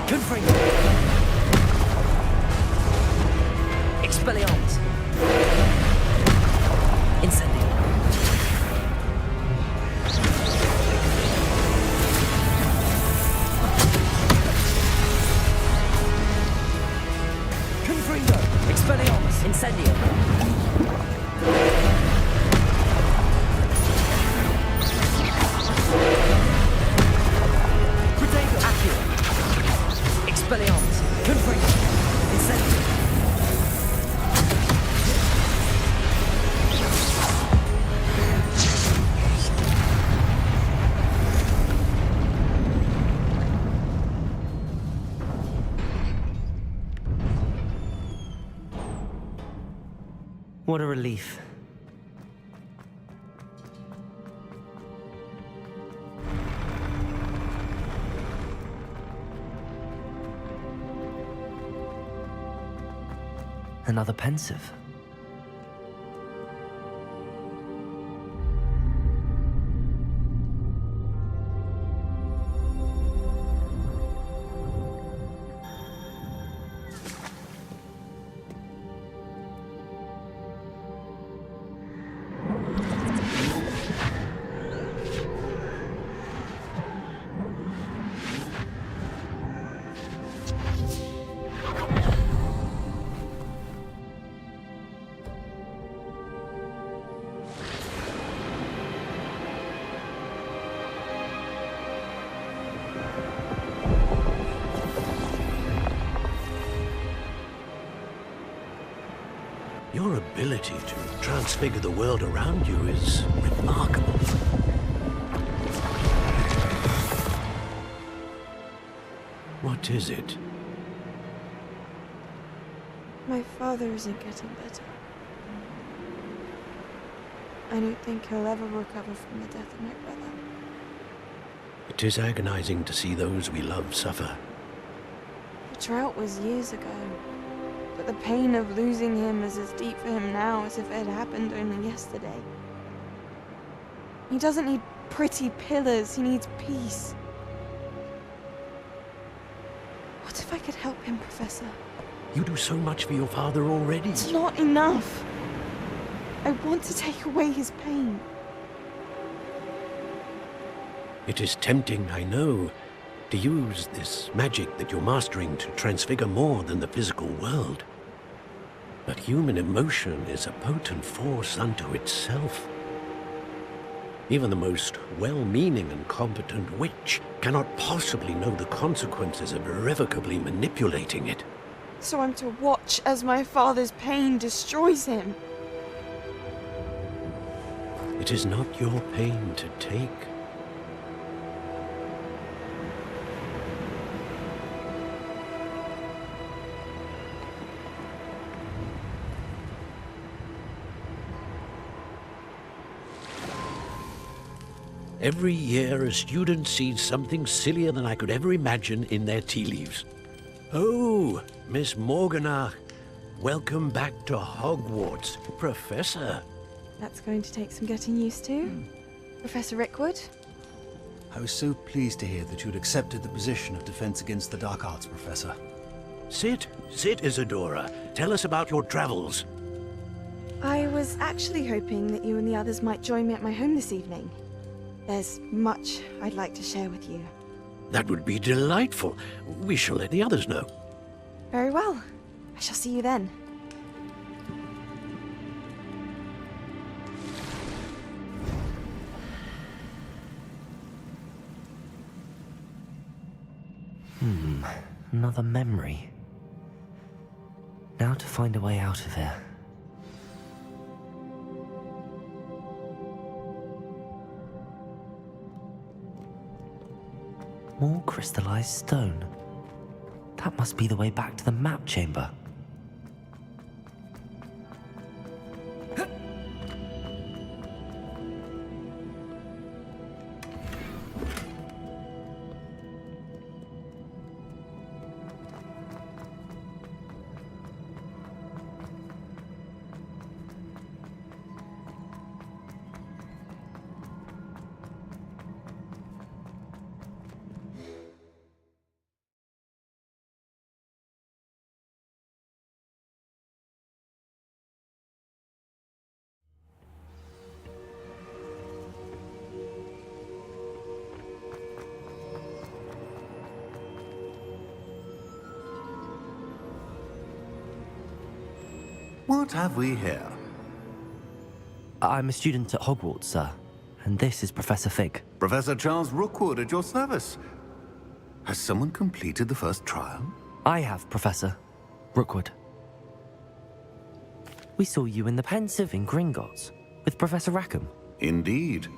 S7: Confringo! Expelliarmus! Incendio! Confringo! Expelliarmus! Incendio! Protego! Accio! Expelliarmus! Confringo! Incendio!
S2: What a relief. Another pensive.
S4: Your ability to transfigure the world around you is remarkable. What is it?
S8: My father isn't getting better. I don't think he'll ever recover from the death of my brother.
S4: It is agonizing to see those we love suffer.
S8: The drought was years ago, but the pain of losing him is as deep for him now as if it had happened only yesterday. He doesn't need pretty pillars, he needs peace. What if I could help him, Professor?
S4: You do so much for your father already.
S8: It's not enough. I want to take away his pain.
S4: It is tempting, I know, to use this magic that you're mastering to transfigure more than the physical world. But human emotion is a potent force unto itself. Even the most well-meaning and competent witch cannot possibly know the consequences of irrevocably manipulating it.
S8: So I'm to watch as my father's pain destroys him.
S4: It is not your pain to take. Every year, a student sees something sillier than I could ever imagine in their tea leaves. Oh, Miss Morganach, welcome back to Hogwarts, Professor.
S8: That's going to take some getting used to. Professor Rickwood?
S9: I was so pleased to hear that you'd accepted the position of Defense Against the Dark Arts, Professor.
S4: Sit, Isadora. Tell us about your travels.
S8: I was actually hoping that you and the others might join me at my home this evening. There's much I'd like to share with you.
S4: That would be delightful. We shall let the others know.
S8: Very well. I shall see you then.
S2: Another memory. Now to find a way out of here. More crystallized stone. That must be the way back to the map chamber.
S1: What have we here?
S2: I'm a student at Hogwarts, sir. And this is Professor Fig.
S1: Professor Charles Rookwood at your service. Has someone completed the first trial?
S2: I have, Professor Rookwood. We saw you in the Pensive in Gringotts with Professor Rackham.
S1: Indeed.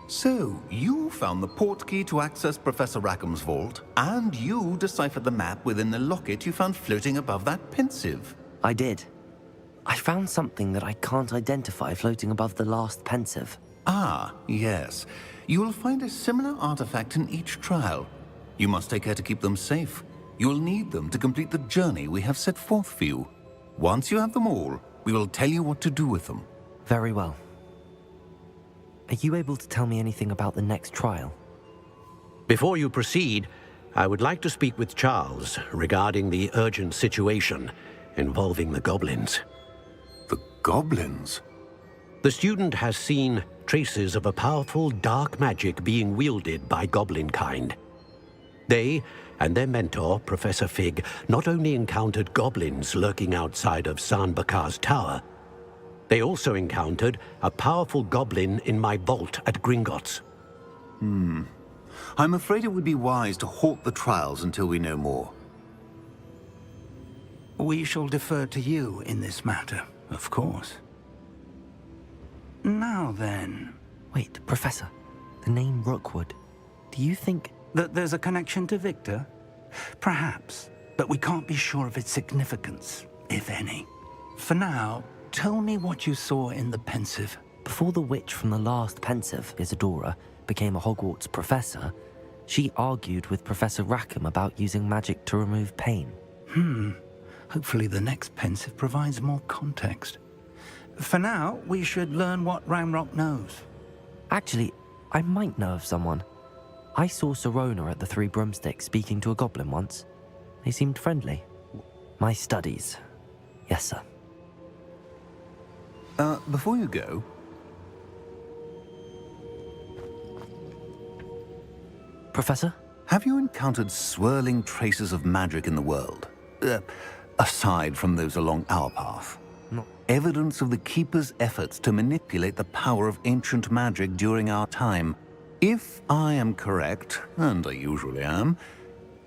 S1: So, you found the portkey to access Professor Rackham's vault, and you deciphered the map within the locket you found floating above that Pensive.
S2: I did. I found something that I can't identify floating above the last Pensive.
S1: Ah, yes. You will find a similar artifact in each trial. You must take care to keep them safe. You will need them to complete the journey we have set forth for you.
S6: Once you have them all, we will tell you what to do with them.
S2: Very well. Are you able to tell me anything about the next trial?
S4: Before you proceed, I would like to speak with Charles regarding the urgent situation involving the goblins.
S6: The goblins?
S4: The student has seen traces of a powerful dark magic being wielded by goblin kind. They and their mentor, Professor Fig, not only encountered goblins lurking outside of San Bakar's tower, they also encountered a powerful goblin in my vault at Gringotts.
S6: I'm afraid it would be wise to halt the trials until we know more.
S1: We shall defer to you in this matter, of course. Now then...
S2: Wait, Professor. The name Rookwood. Do you think...
S1: That there's a connection to Victor? Perhaps, but we can't be sure of its significance, if any. For now, tell me what you saw in the Pensive.
S2: Before the witch from the last Pensive, Isadora, became a Hogwarts professor, she argued with Professor Rackham about using magic to remove pain.
S1: Hopefully the next Pensive provides more context. For now, we should learn what Ranrock knows.
S2: Actually, I might know of someone. I saw Sirona at the Three Broomsticks speaking to a goblin once. They seemed friendly. My studies. Yes, sir.
S6: Before you go...
S2: Professor?
S6: Have you encountered swirling traces of magic in the world? Aside from those along our path?
S2: No.
S6: Evidence of the Keeper's efforts to manipulate the power of ancient magic during our time. If I am correct, and I usually am,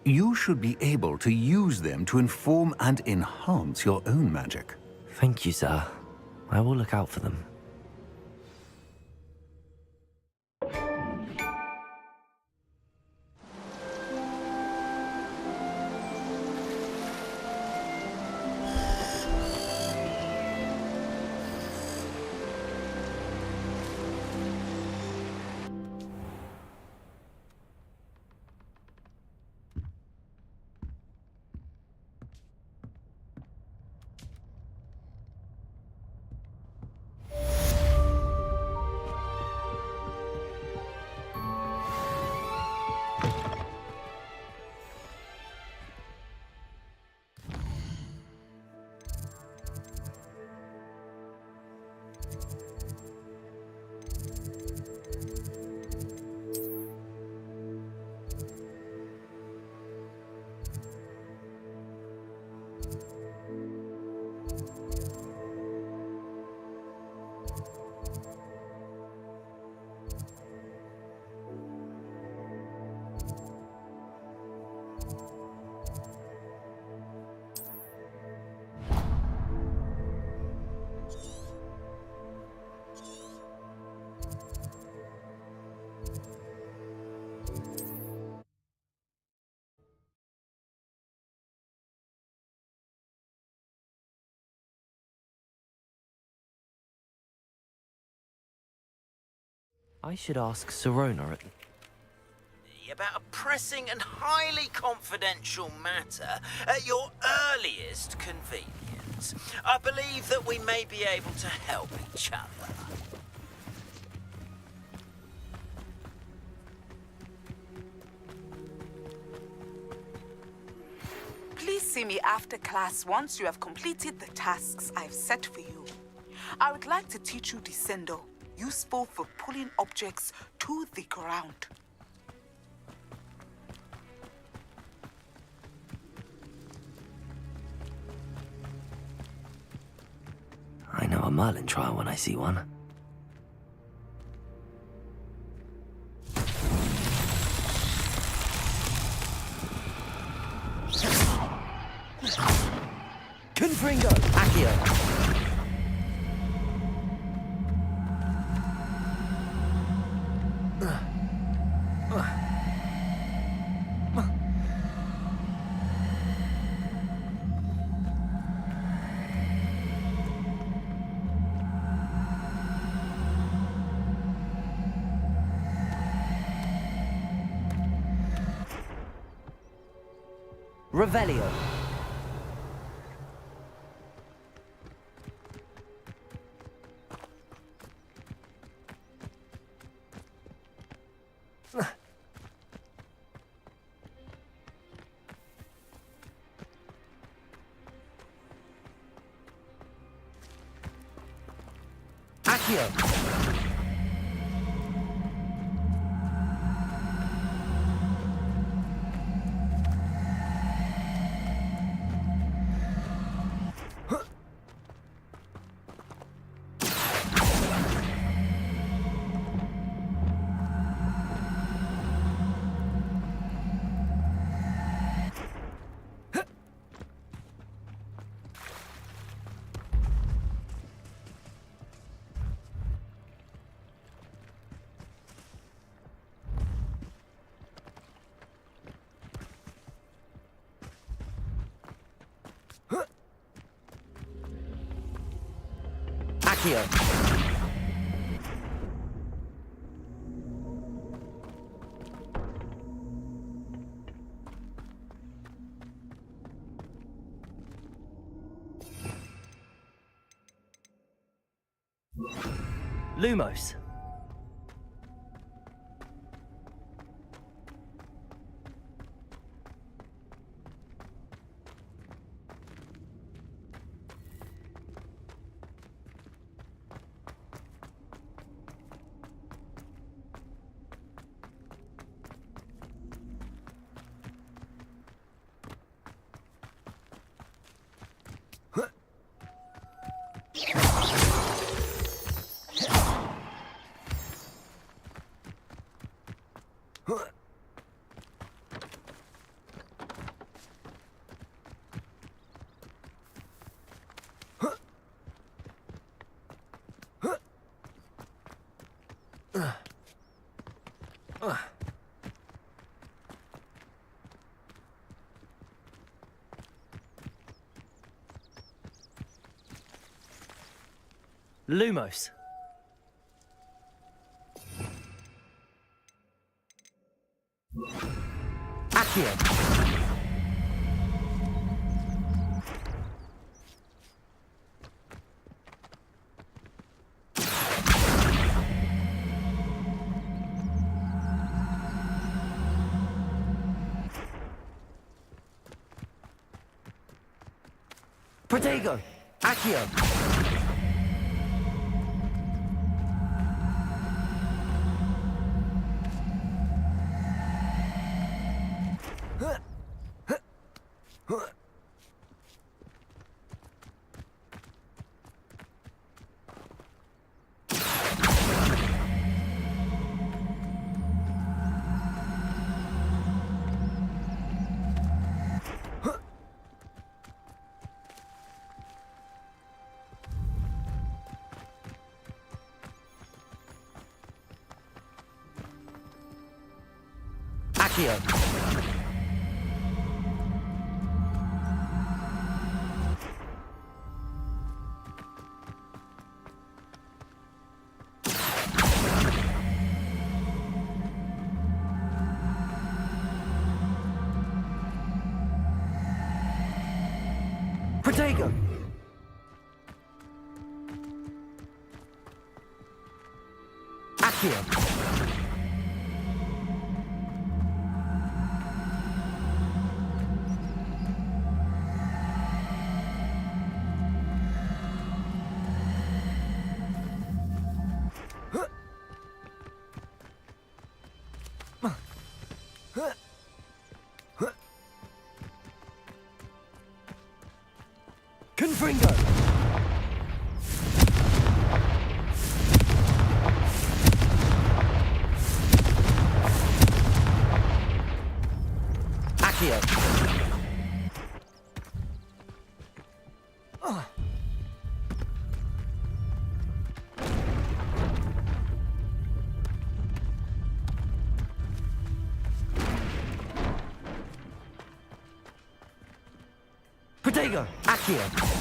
S6: you should be able to use them to inform and enhance your own magic.
S2: Thank you, sir. I will look out for them. I should ask Sirona
S10: about a pressing and highly confidential matter at your earliest convenience. I believe that we may be able to help each other.
S11: Please see me after class once you have completed the tasks I've set for you. I would like to teach you Descendo, useful for pulling objects to the ground.
S2: I know a Merlin trial when I see one. Confringo! Accio! Revelio. Accio! Accio! Lumos. Lumos. Accio. Protego. Accio. Accio. Protego. Accio. Confringo! Accio! Protego! Accio!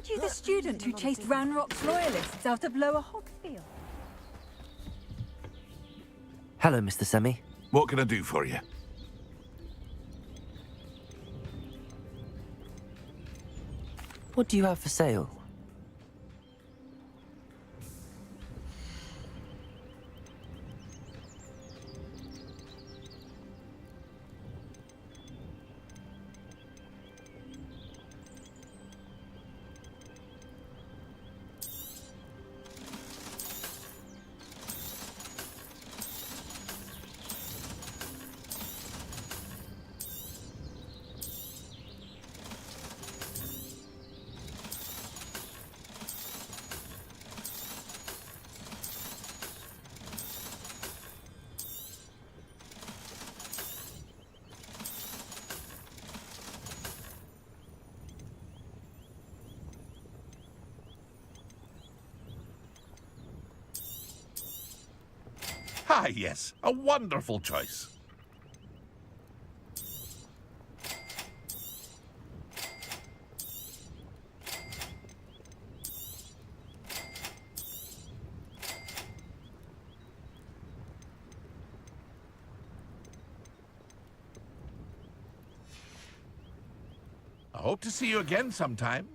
S12: Aren't you the student who chased Ranrock's loyalists out of Lower Hogfield?
S2: Hello, Mr. Semi.
S13: What can I do for you?
S2: What do you have for sale?
S13: Ah, yes. A wonderful choice. I hope to see you again sometime.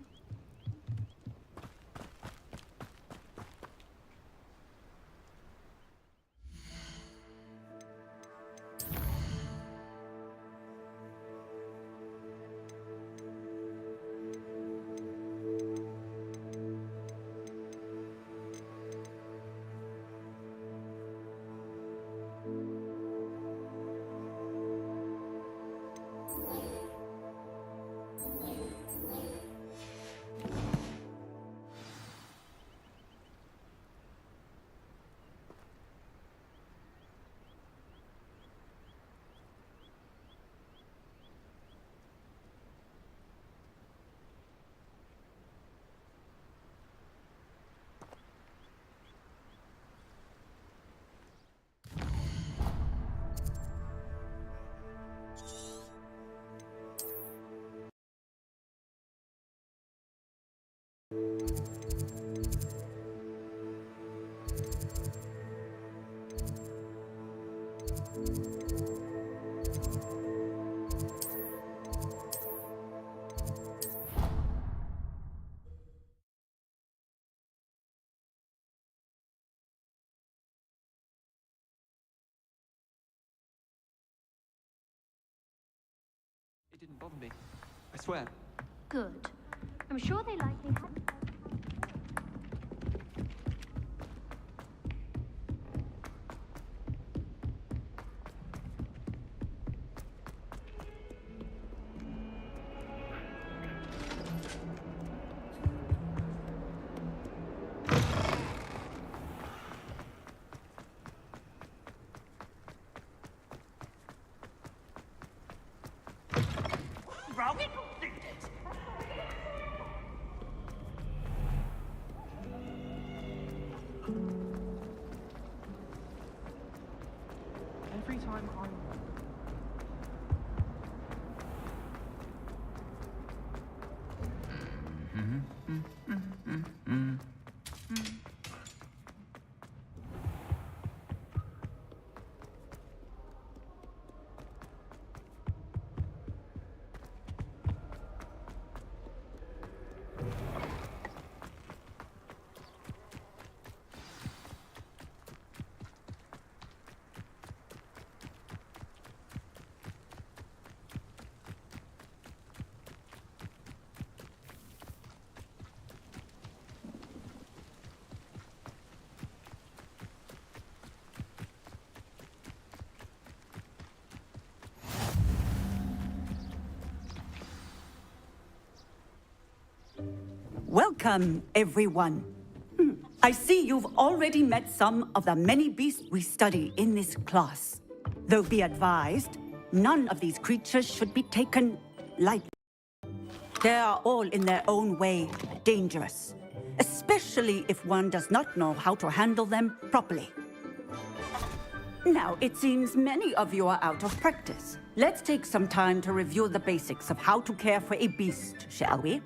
S14: It didn't bother me. I swear.
S15: Good. I'm sure they likely had...
S7: Wrong and completed.
S14: Every time I'm...
S16: Welcome, everyone. I see you've already met some of the many beasts we study in this class. Though be advised, none of these creatures should be taken lightly. They are all in their own way dangerous, especially if one does not know how to handle them properly. Now, it seems many of you are out of practice. Let's take some time to review the basics of how to care for a beast, shall we?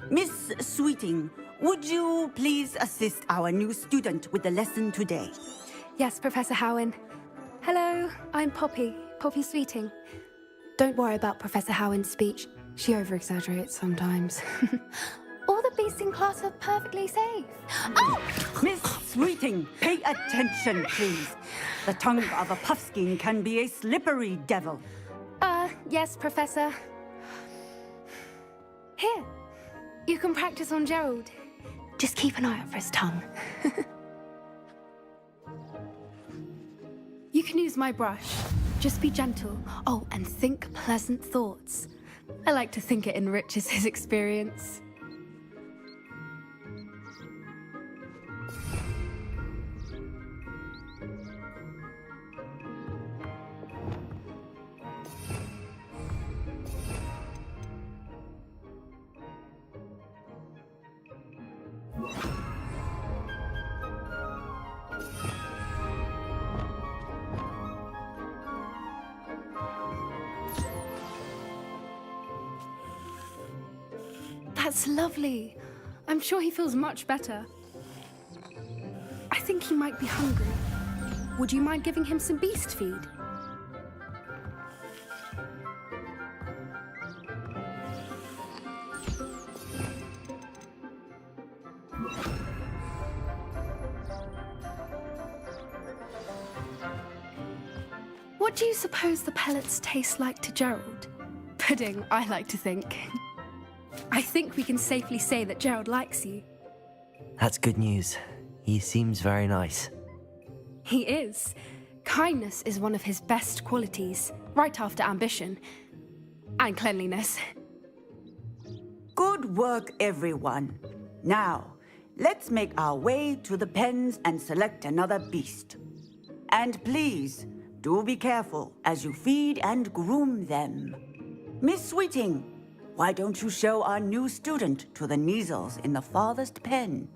S16: Miss Sweeting, would you please assist our new student with the lesson today?
S17: Yes, Professor Howen. Hello, I'm Poppy Sweeting. Don't worry about Professor Howen's speech. She over-exaggerates sometimes. All the beasts in class are perfectly safe. Oh!
S16: Miss Sweeting, pay attention, please. The tongue of a puffskein can be a slippery devil.
S17: Yes, Professor. Here, you can practice on Gerald. Just keep an eye out for his tongue. You can use my brush. Just be gentle. Oh, and think pleasant thoughts. I like to think it enriches his experience. That's lovely. I'm sure he feels much better. I think he might be hungry. Would you mind giving him some beast feed? What do you suppose the pellets taste like to Gerald? Pudding, I like to think. I think we can safely say that Gerald likes you.
S2: That's good news. He seems very nice.
S17: He is. Kindness is one of his best qualities, right after ambition. And cleanliness.
S16: Good work, everyone. Now, let's make our way to the pens and select another beast. And please, do be careful as you feed and groom them. Miss Sweeting, why don't you show our new student to the Neasels in the farthest pen?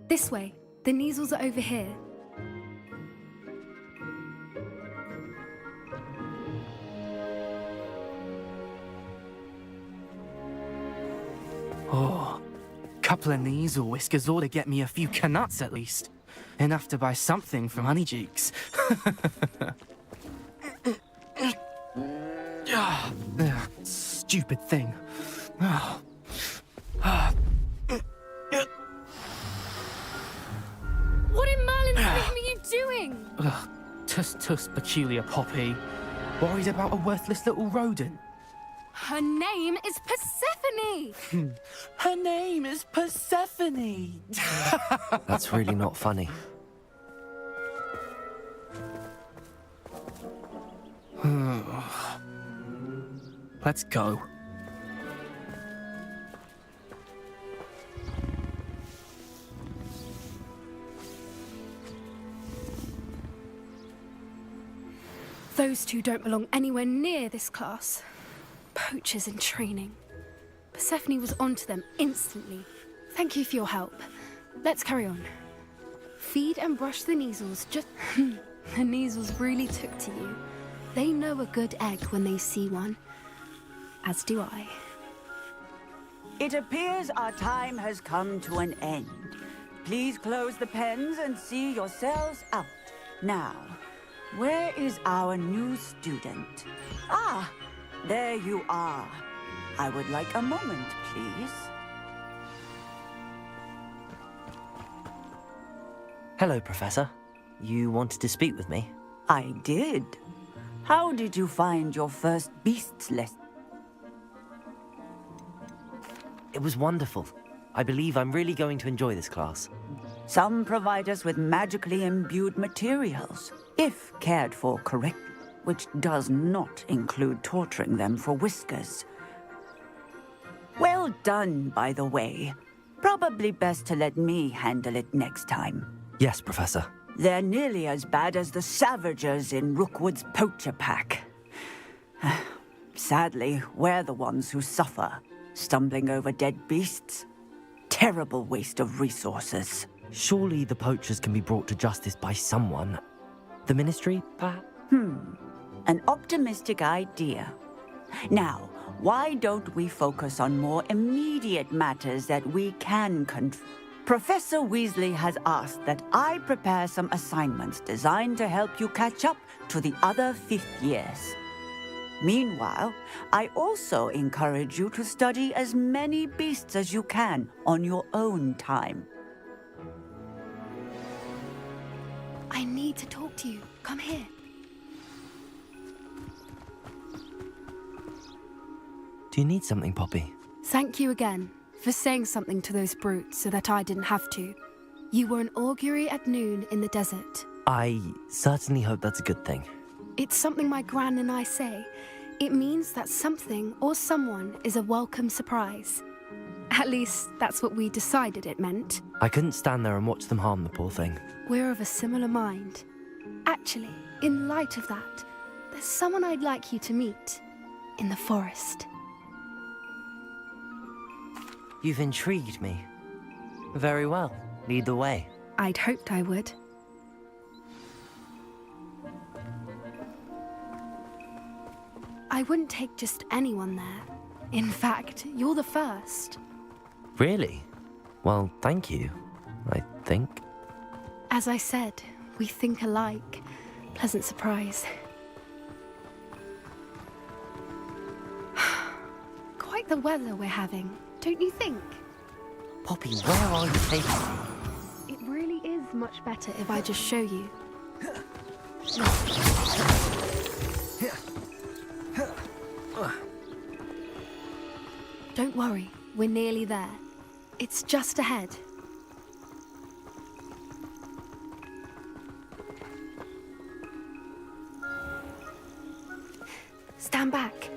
S17: This way. The Neasels are over here.
S18: Oh, couple of Neasel whiskers ought to get me a few canuts at least. Enough to buy something from Honeyjeeks. Stupid thing.
S17: What in Merlin's name are you doing?
S18: Tuss, peculiar Poppy. Worried about a worthless little rodent.
S17: Her name is Persephone!
S18: Her name is Persephone!
S2: That's really not funny.
S18: Let's go.
S17: Those two don't belong anywhere near this class. Poachers in training. Persephone was onto them instantly. Thank you for your help. Let's carry on. Feed and brush the Neasels. Just... The Neasels really took to you. They know a good egg when they see one. As do I.
S16: It appears our time has come to an end. Please close the pens and see yourselves out. Now, where is our new student? Ah, there you are. I would like a moment, please.
S2: Hello, Professor. You wanted to speak with me?
S16: I did. How did you find your first beasts lesson?
S2: It was wonderful. I believe I'm really going to enjoy this class.
S16: Some provide us with magically imbued materials, if cared for correctly, which does not include torturing them for whiskers. Well done, by the way. Probably best to let me handle it next time.
S2: Yes, Professor.
S16: They're nearly as bad as the Savagers in Rookwood's poacher pack. Sadly, we're the ones who suffer, stumbling over dead beasts. Terrible waste of resources.
S2: Surely the poachers can be brought to justice by someone. The Ministry, perhaps?
S16: An optimistic idea. Now, why don't we focus on more immediate matters that we can control? Professor Weasley has asked that I prepare some assignments designed to help you catch up to the other fifth years. Meanwhile, I also encourage you to study as many beasts as you can on your own time.
S17: I need to talk to you. Come here.
S2: Do you need something, Poppy?
S17: Thank you again for saying something to those brutes so that I didn't have to. You were an augury at noon in the desert.
S2: I certainly hope that's a good thing.
S17: It's something my gran and I say. It means that something or someone is a welcome surprise. At least, that's what we decided it meant.
S2: I couldn't stand there and watch them harm the poor thing.
S17: We're of a similar mind. Actually, in light of that, there's someone I'd like you to meet. In the forest.
S2: You've intrigued me. Very well. Lead the way.
S17: I'd hoped I would. I wouldn't take just anyone there. In fact, you're the first.
S2: Really? Well, thank you, I think.
S17: As I said, we think alike. Pleasant surprise. Quite the weather we're having, don't you think?
S2: Poppy, where are you taking me?
S17: It really is much better if I just show you. Don't worry, we're nearly there. It's just ahead. Stand back.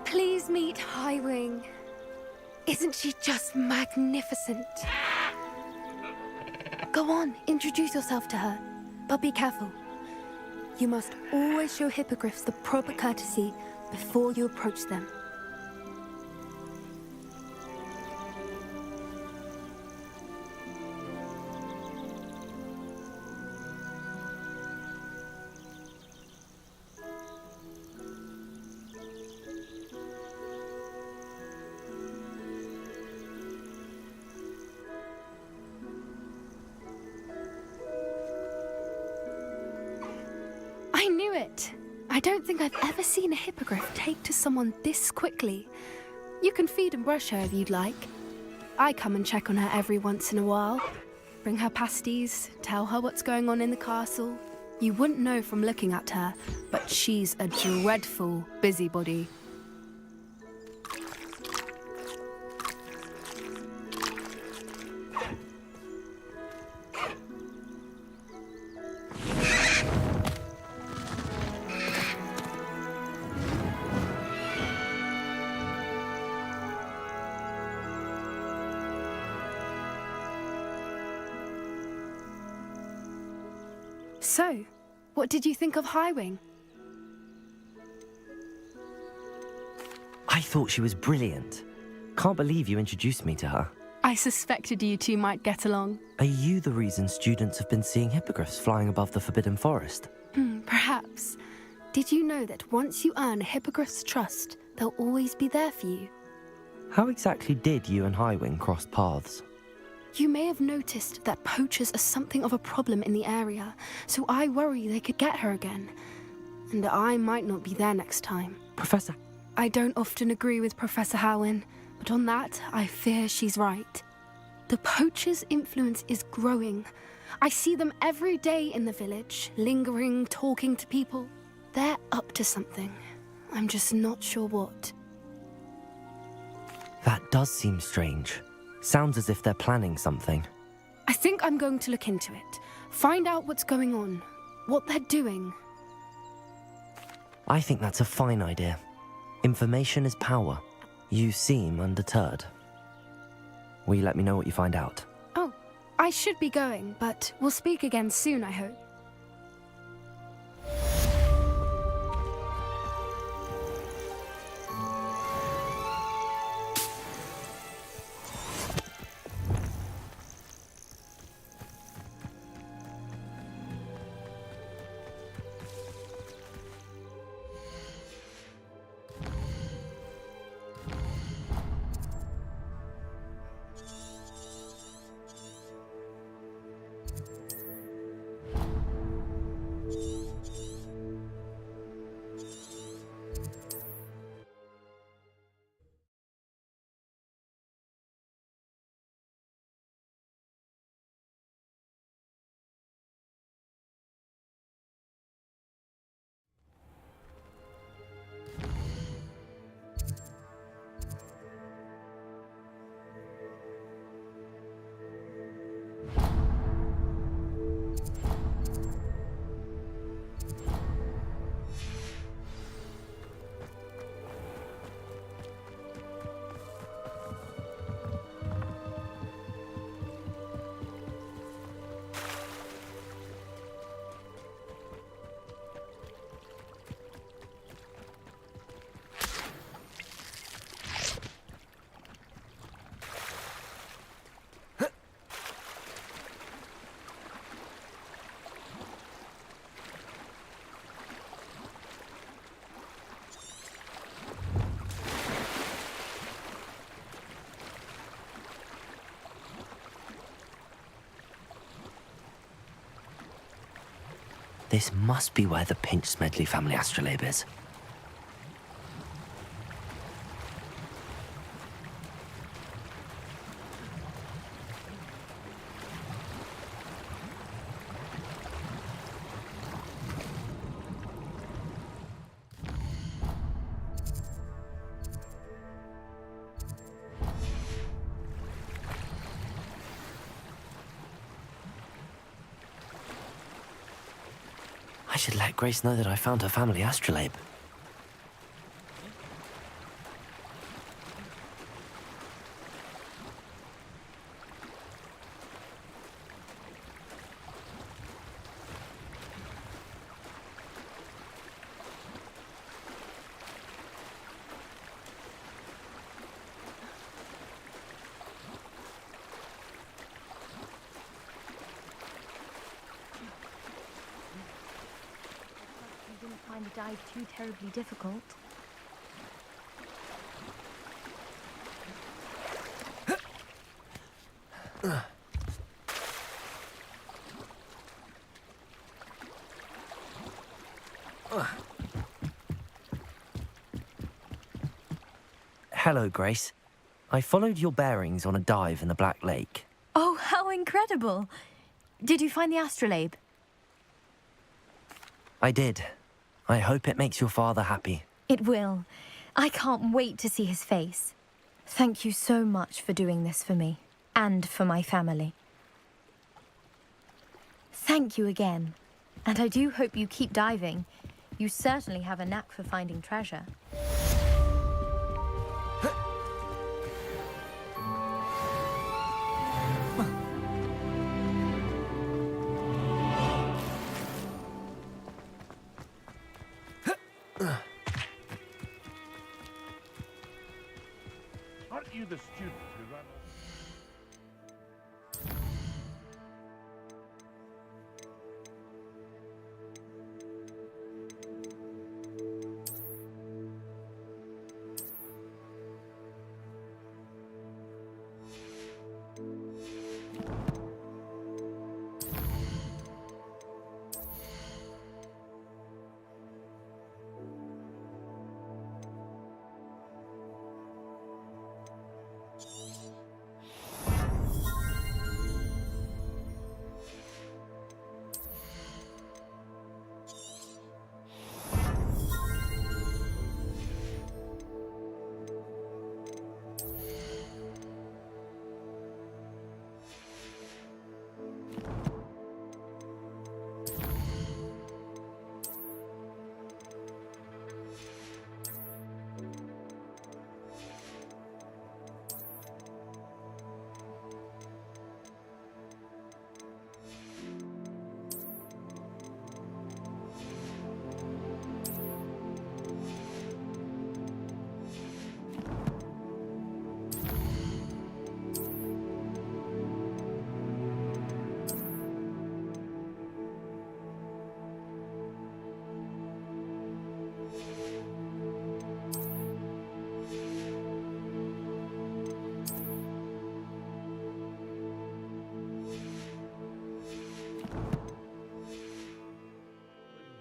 S17: Please meet Highwing. Isn't she just magnificent? Go on, introduce yourself to her. But be careful. You must always show hippogriffs the proper courtesy before you approach them. I knew it! I don't think I've ever seen a hippogriff take to someone this quickly. You can feed and brush her if you'd like. I come and check on her every once in a while. Bring her pasties, tell her what's going on in the castle. You wouldn't know from looking at her, but she's a dreadful busybody. So, what did you think of Highwing?
S2: I thought she was brilliant. Can't believe you introduced me to her.
S17: I suspected you two might get along.
S2: Are you the reason students have been seeing hippogriffs flying above the Forbidden Forest?
S17: Perhaps. Did you know that once you earn a hippogriff's trust, they'll always be there for you?
S2: How exactly did you and Highwing cross paths?
S17: You may have noticed that poachers are something of a problem in the area, so I worry they could get her again. And I might not be there next time.
S2: Professor...
S17: I don't often agree with Professor Howin, but on that, I fear she's right. The poachers' influence is growing. I see them every day in the village, lingering, talking to people. They're up to something. I'm just not sure what.
S2: That does seem strange. Sounds as if they're planning something.
S17: I think I'm going to look into it. Find out what's going on. What they're doing.
S2: I think that's a fine idea. Information is power. You seem undeterred. Will you let me know what you find out?
S17: Oh, I should be going, but we'll speak again soon, I hope.
S2: This must be where the Pinch Smedley family astrolabe is. I should let Grace know that I found her family astrolabe.
S15: Find the dive too terribly difficult.
S2: Hello, Grace. I followed your bearings on a dive in the Black Lake.
S15: Oh, how incredible! Did you find the astrolabe?
S2: I did. I hope it makes your father happy.
S15: It will. I can't wait to see his face. Thank you so much for doing this for me, and for my family. Thank you again. And I do hope you keep diving. You certainly have a knack for finding treasure.
S13: Aren't you the student who ran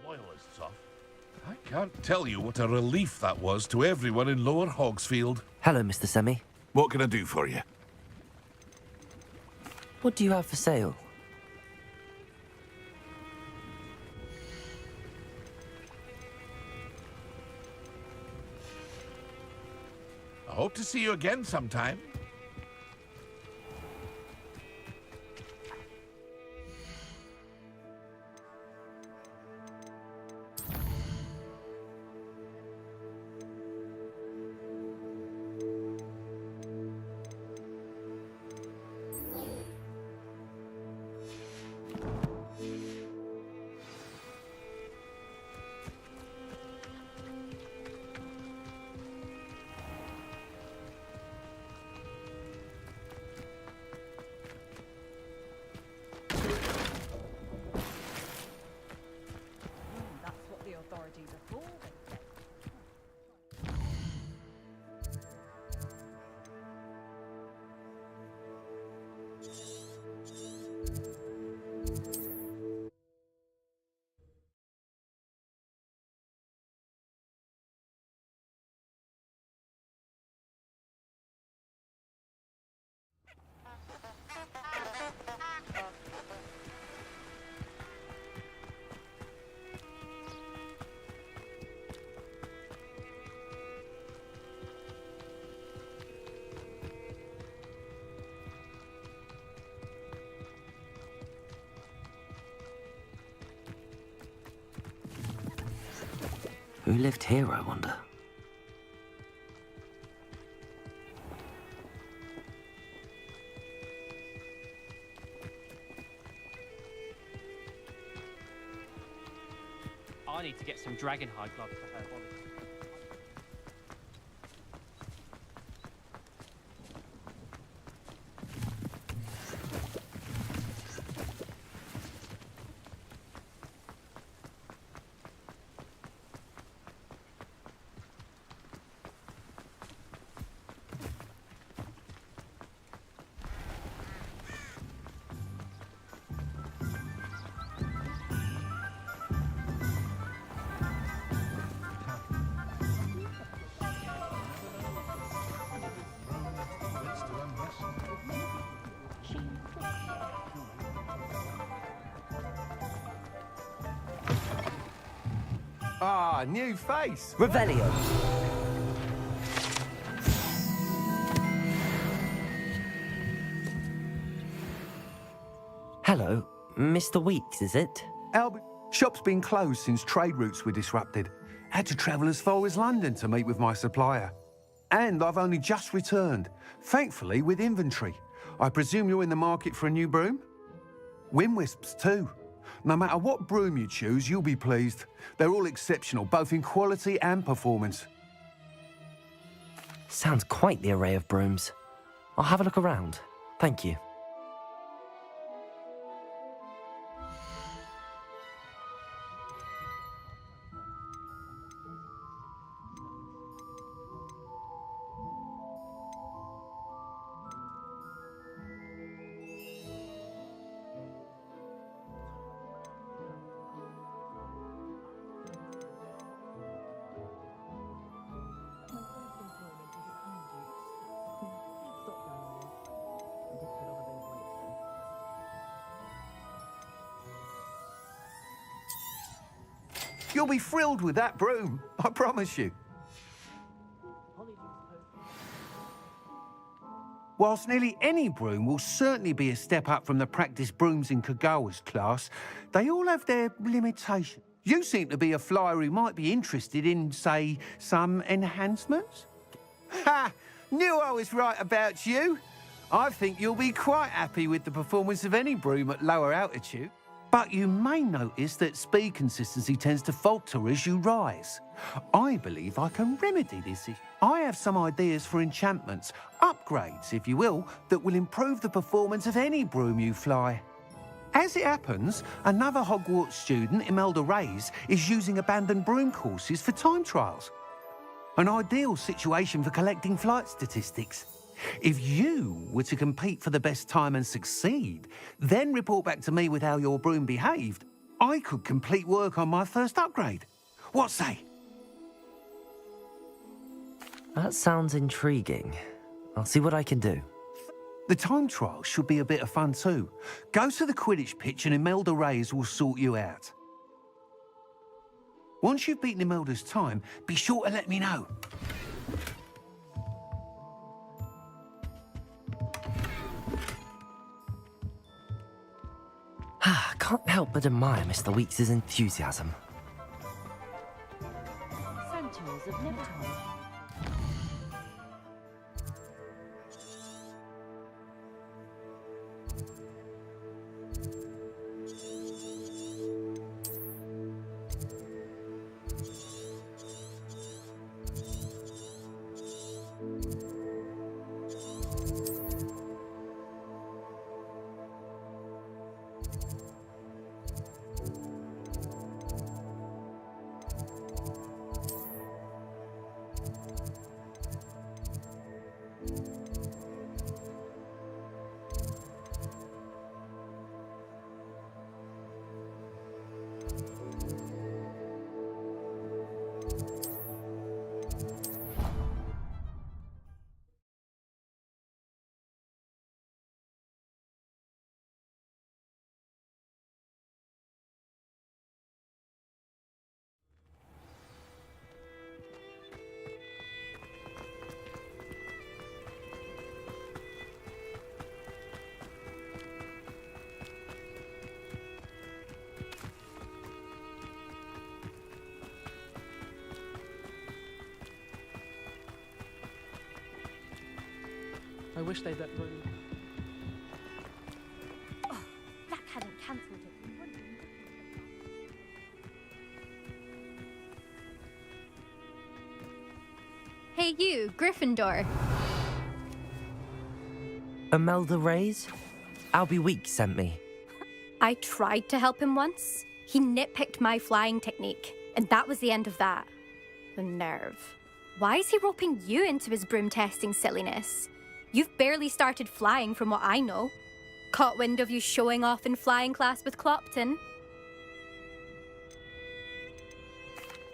S13: loyalists off? I can't tell you what a relief that was to everyone in Lower Hogsfield.
S2: Hello, Mr. Semi.
S13: What can I do for you?
S2: What do you have for sale?
S13: I hope to see you again sometime.
S2: Who lived here, I wonder?
S14: I need to get some dragonhide gloves for her.
S19: Ah, new face.
S2: Revelio. Hello, Mr. Weeks, is it?
S19: Albert, shop's been closed since trade routes were disrupted. Had to travel as far as London to meet with my supplier. And I've only just returned, thankfully with inventory. I presume you're in the market for a new broom? Windwisps too. No matter what broom you choose, you'll be pleased. They're all exceptional, both in quality and performance.
S2: Sounds quite the array of brooms. I'll have a look around. Thank you.
S19: You'll be thrilled with that broom, I promise you. Whilst nearly any broom will certainly be a step up from the practice brooms in Kagawa's class, they all have their limitations. You seem to be a flyer who might be interested in, say, some enhancements? Ha! Knew I was right about you. I think you'll be quite happy with the performance of any broom at lower altitude. But you may notice that speed consistency tends to falter as you rise. I believe I can remedy this issue. I have some ideas for enchantments, upgrades, if you will, that will improve the performance of any broom you fly. As it happens, another Hogwarts student, Imelda Reyes, is using abandoned broom courses for time trials. An ideal situation for collecting flight statistics. If you were to compete for the best time and succeed, then report back to me with how your broom behaved, I could complete work on my first upgrade. What say?
S2: That sounds intriguing. I'll see what I can do.
S19: The time trial should be a bit of fun too. Go to the Quidditch pitch and Imelda Reyes will sort you out. Once you've beaten Imelda's time, be sure to let me know.
S2: Can't help but admire Mr. Weeks' enthusiasm.
S20: Centaurs of Neptune.
S14: I wish they'd let Rose...
S15: Oh, that hadn't cancelled it. Hey you, Gryffindor.
S2: Imelda Reyes? Albie Weeks sent me.
S15: I tried to help him once. He nitpicked my flying technique, and that was the end of that. The nerve. Why is he roping you into his broom testing silliness? You've barely started flying from what I know. Caught wind of you showing off in flying class with Clopton.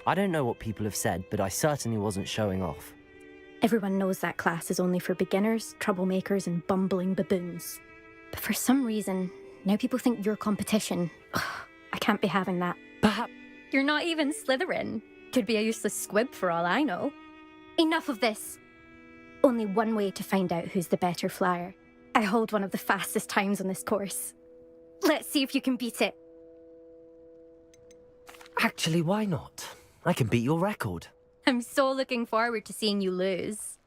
S2: I don't know what people have said, but I certainly wasn't showing off.
S15: Everyone knows that class is only for beginners, troublemakers, and bumbling baboons. But for some reason, now people think you're competition. Ugh, I can't be having that.
S2: Perhaps...
S15: You're not even Slytherin. Could be a useless squib for all I know. Enough of this. Only one way to find out who's the better flyer. I hold one of the fastest times on this course. Let's see if you can beat it.
S2: Actually, why not? I can beat your record.
S15: I'm so looking forward to seeing you lose.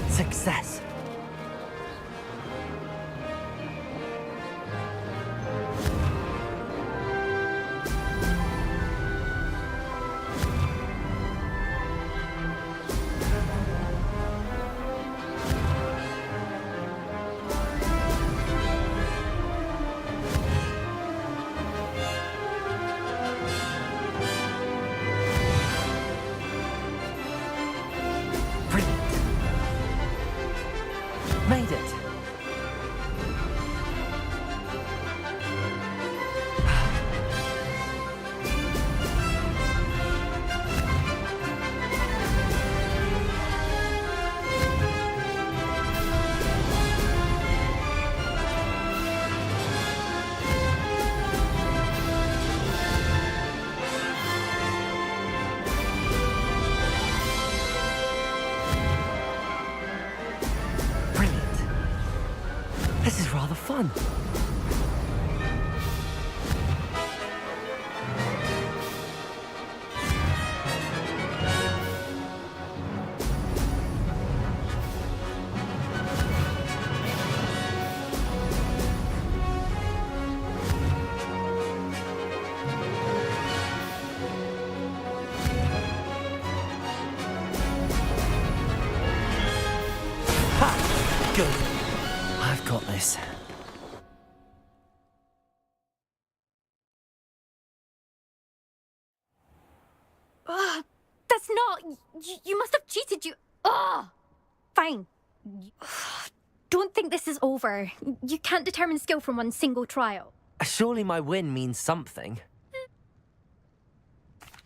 S2: Success. Made it. This is rather fun. Ha! Good. I've got this.
S15: That's not... You must have cheated, you... Fine. Don't think this is over. You can't determine skill from one single trial.
S2: Surely my win means something.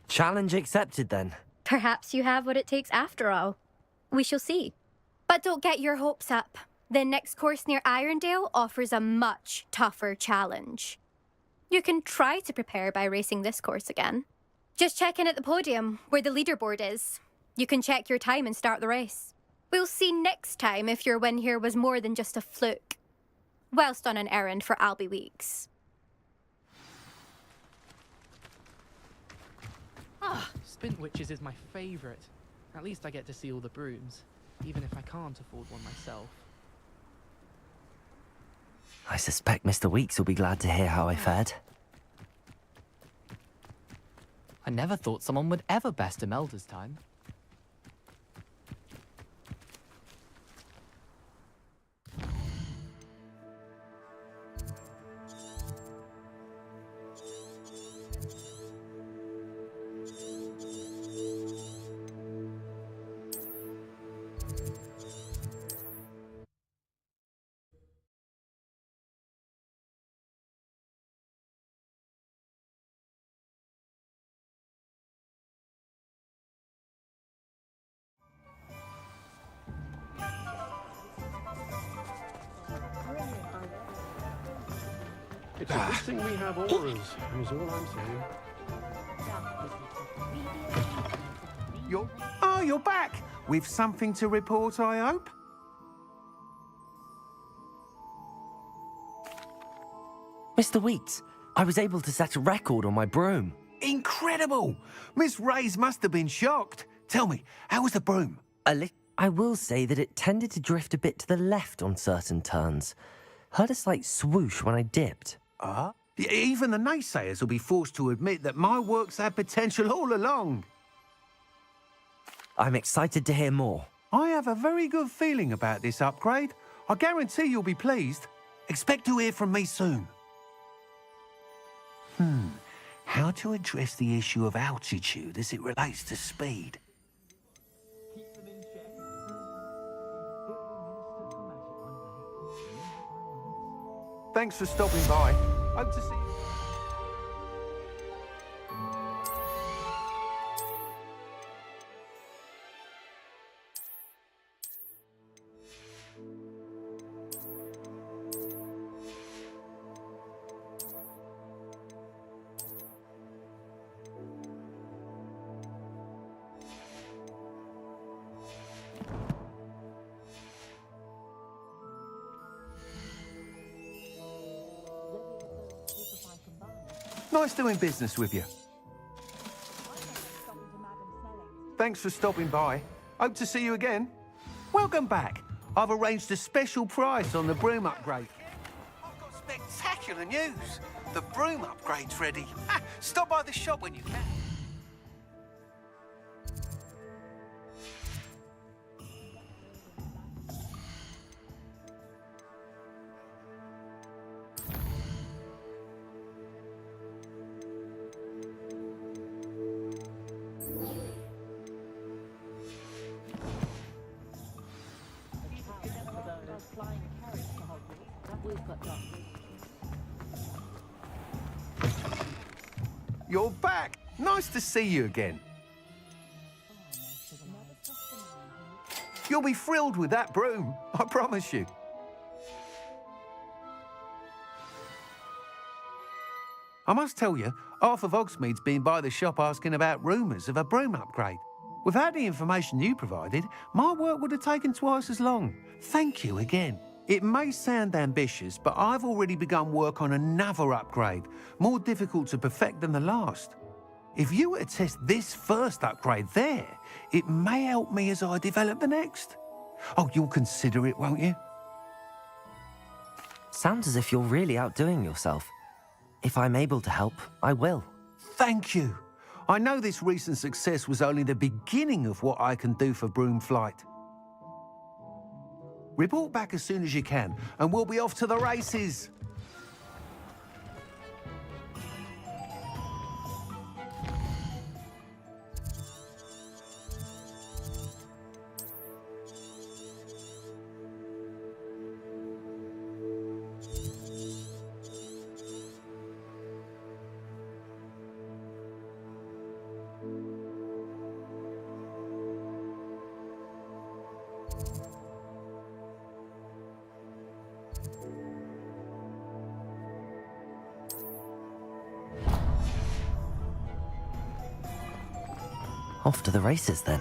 S2: Challenge accepted, then.
S15: Perhaps you have what it takes after all. We shall see. But don't get your hopes up. The next course near Irondale offers a much tougher challenge. You can try to prepare by racing this course again. Just check in at the podium, where the leaderboard is. You can check your time and start the race. We'll see next time if your win here was more than just a fluke. Whilst on an errand for Albie Weeks.
S14: Spint Witches is my favourite. At least I get to see all the brooms, even if I can't afford one myself.
S2: I suspect Mr. Weeks will be glad to hear how I fared.
S14: I never thought someone would ever best Imelda's time.
S4: It's a good thing we have auras, is all I'm saying.
S19: You're back! With something to report, I hope?
S2: Mr. Weeks, I was able to set a record on my broom.
S19: Incredible! Miss Ray's must have been shocked. Tell me, how was the broom?
S2: I will say that it tended to drift a bit to the left on certain turns. Heard a slight swoosh when I dipped.
S19: Even the naysayers will be forced to admit that my work's had potential all along.
S2: I'm excited to hear more.
S19: I have a very good feeling about this upgrade. I guarantee you'll be pleased. Expect to hear from me soon. How to address the issue of altitude as it relates to speed? Thanks for stopping by. Hope to see you. Nice doing business with you. Thanks for stopping by. Hope to see you again. Welcome back. I've arranged a special price on the broom upgrade. I've got spectacular news. The broom upgrade's ready. Stop by the shop when you can. You're back. Nice to see you again. You'll be thrilled with that broom, I promise you. I must tell you, half of Hogsmeade's been by the shop asking about rumours of a broom upgrade. Without the information you provided, my work would have taken twice as long. Thank you again. It may sound ambitious, but I've already begun work on another upgrade, more difficult to perfect than the last. If you were to test this first upgrade there, it may help me as I develop the next. Oh, you'll consider it, won't you?
S2: Sounds as if you're really outdoing yourself. If I'm able to help, I will.
S19: Thank you. I know this recent success was only the beginning of what I can do for broom flight. Report back as soon as you can, and we'll be off to the races.
S2: Off to the races, then.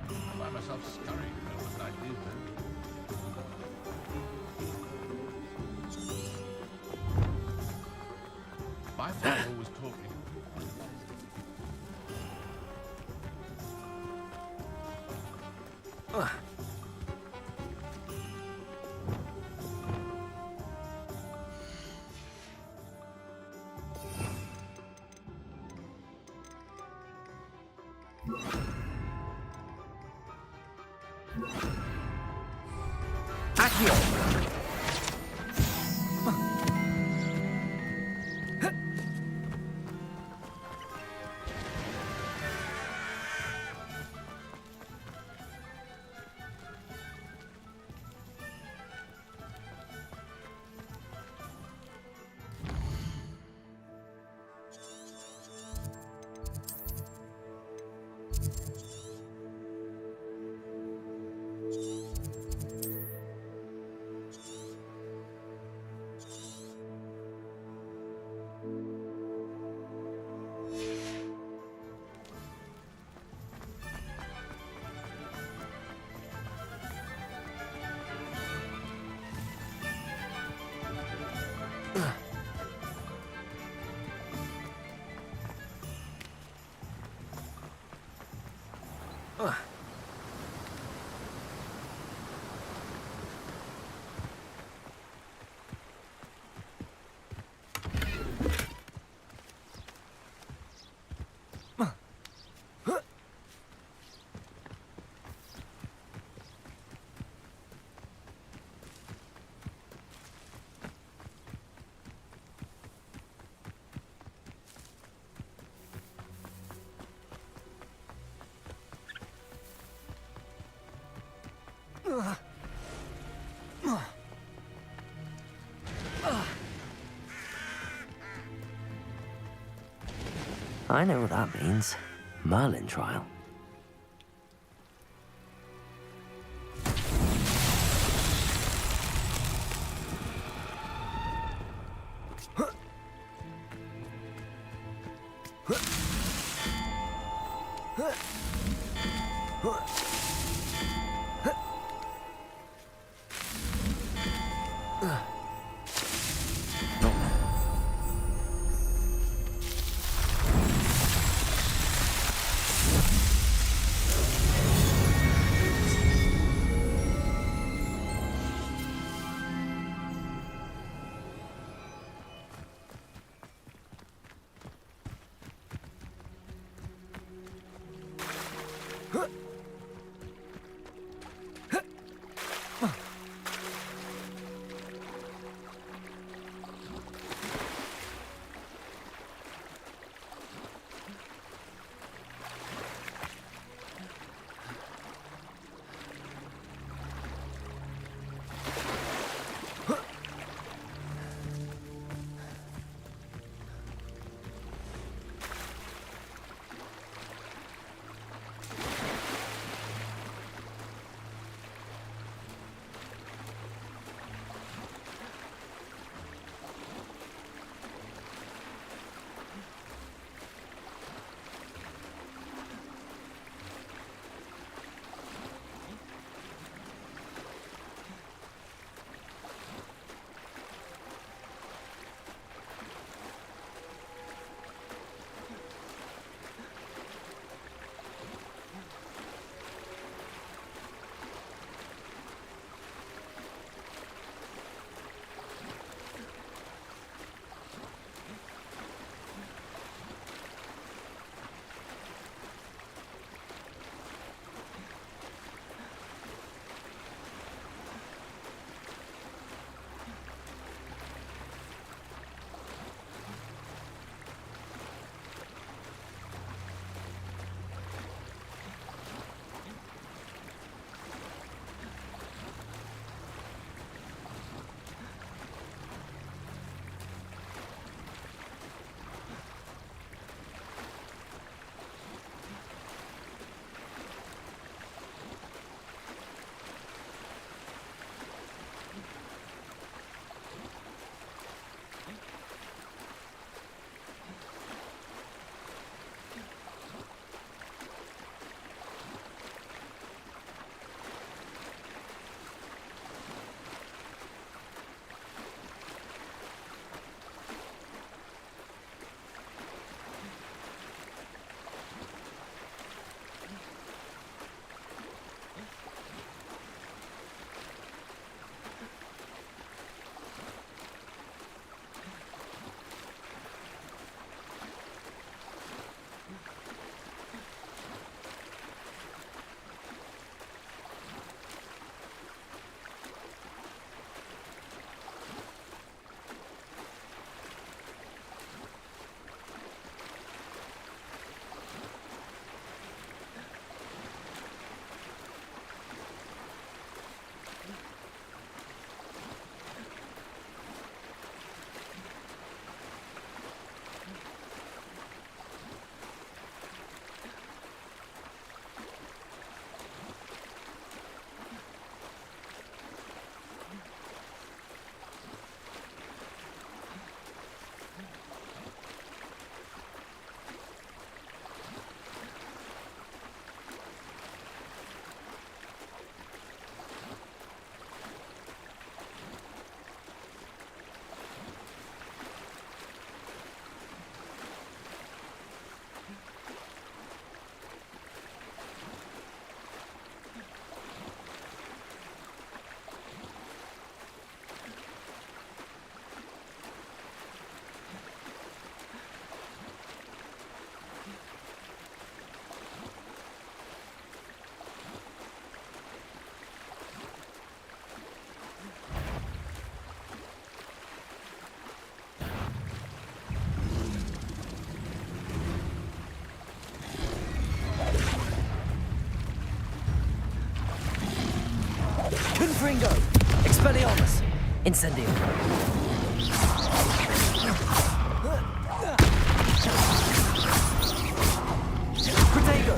S13: I find myself scurrying over what I did then. My father was talking.
S2: I know what that means. Merlin trial. Confringo! Expelliarmus! Incendio! Protego!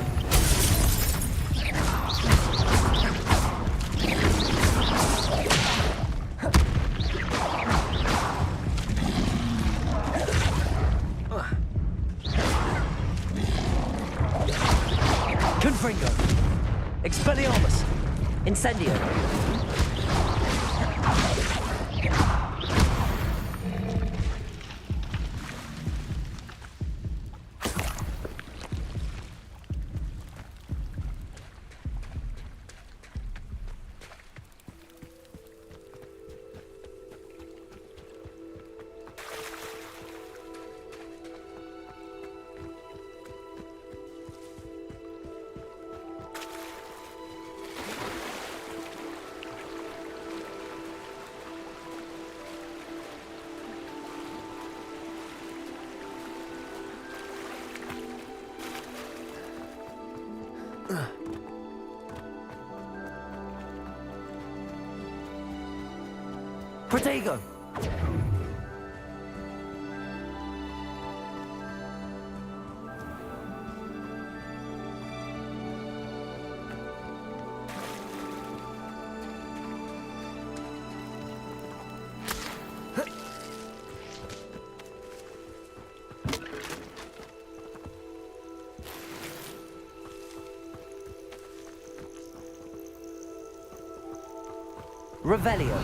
S2: Confringo! Expelliarmus! Incendio! Protego! Revelio.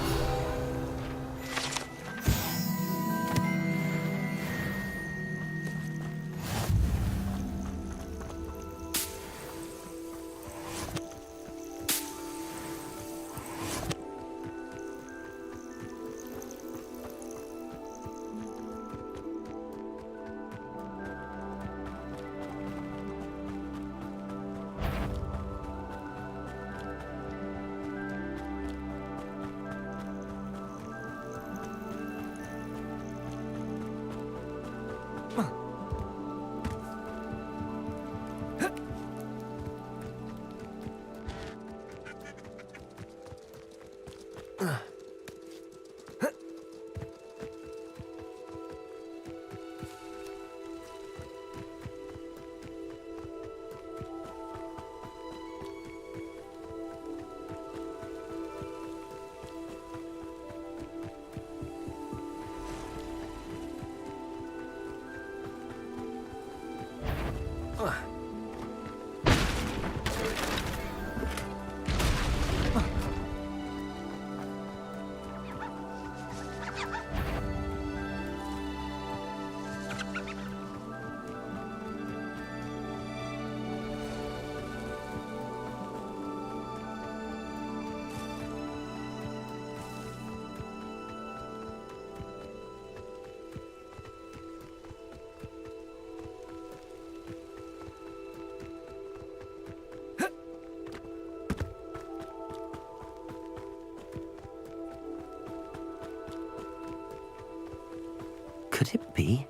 S2: Could it be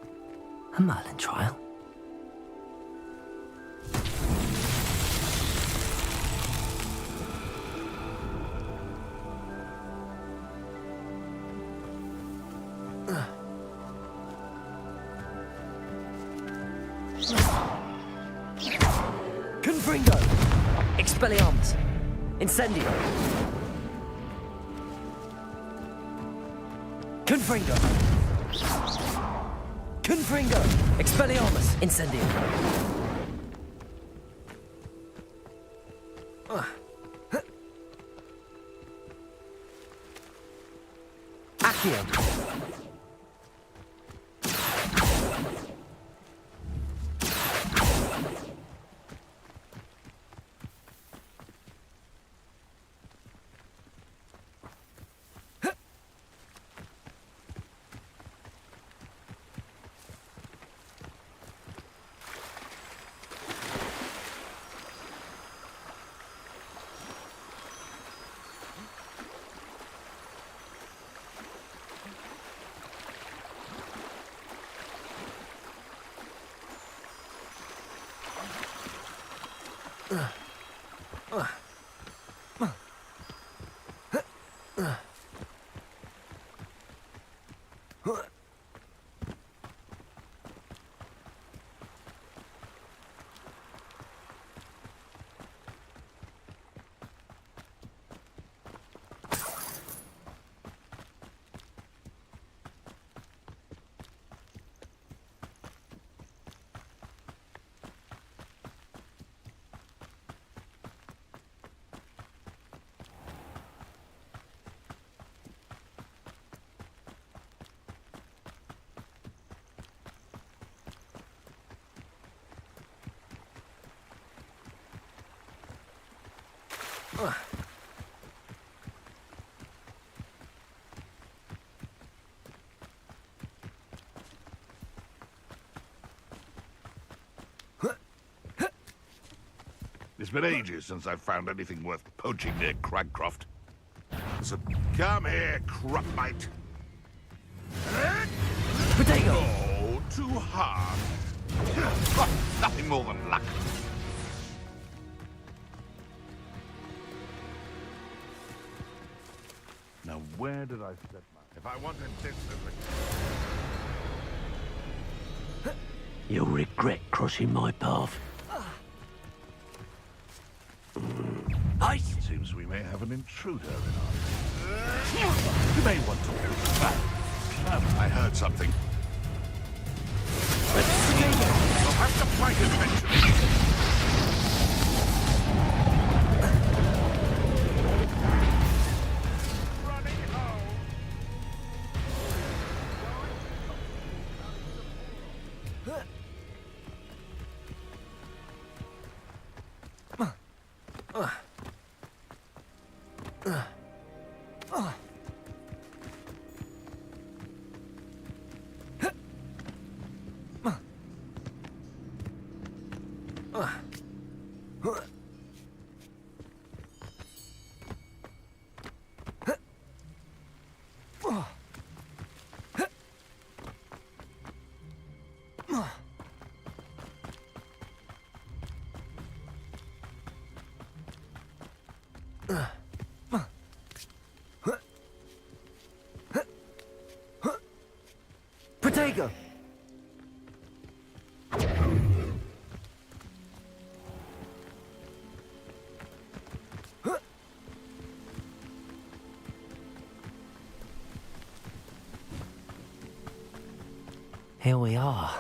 S2: a Merlin trial? Confringo! Expelliarmus! Incendio! Confringo! Confringo! Expelliarmus! Incendio! Accio!
S13: It's been ages since I've found anything worth poaching near Cragcroft. So come here, Crupmite.
S2: Potato!
S13: Oh, too hard. Nothing more than luck. Now where did I set my... If I wanted this...
S4: You'll regret crossing my path.
S13: Ice! Seems we may have an intruder in our... You may want to move back. I heard something. You'll have to fight it eventually.
S2: Potato! Here we are.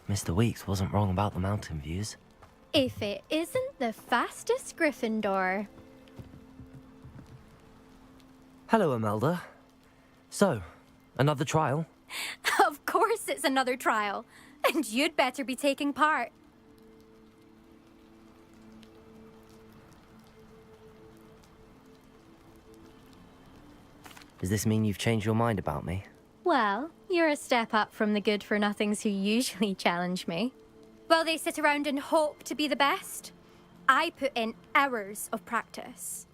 S2: Mr. Weeks wasn't wrong about the mountain views.
S15: If it isn't the fastest Gryffindor.
S2: Hello, Imelda. So, another trial?
S15: Of course it's another trial. And you'd better be taking part.
S2: Does this mean you've changed your mind about me?
S15: Well, you're a step up from the good-for-nothings who usually challenge me. While they sit around and hope to be the best, I put in hours of practice.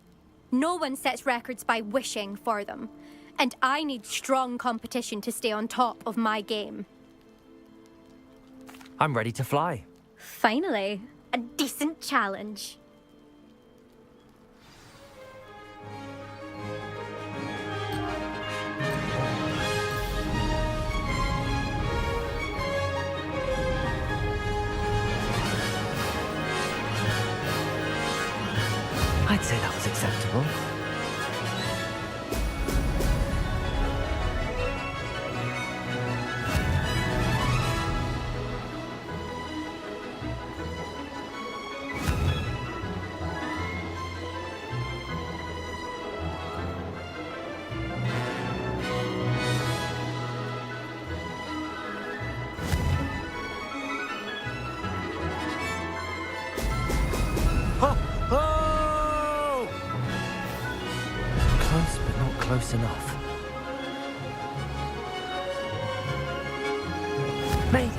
S15: No one sets records by wishing for them, and I need strong competition to stay on top of my game.
S2: I'm ready to fly.
S15: Finally, a decent challenge.
S2: I'd say that was acceptable. Close, but not close enough. Made it!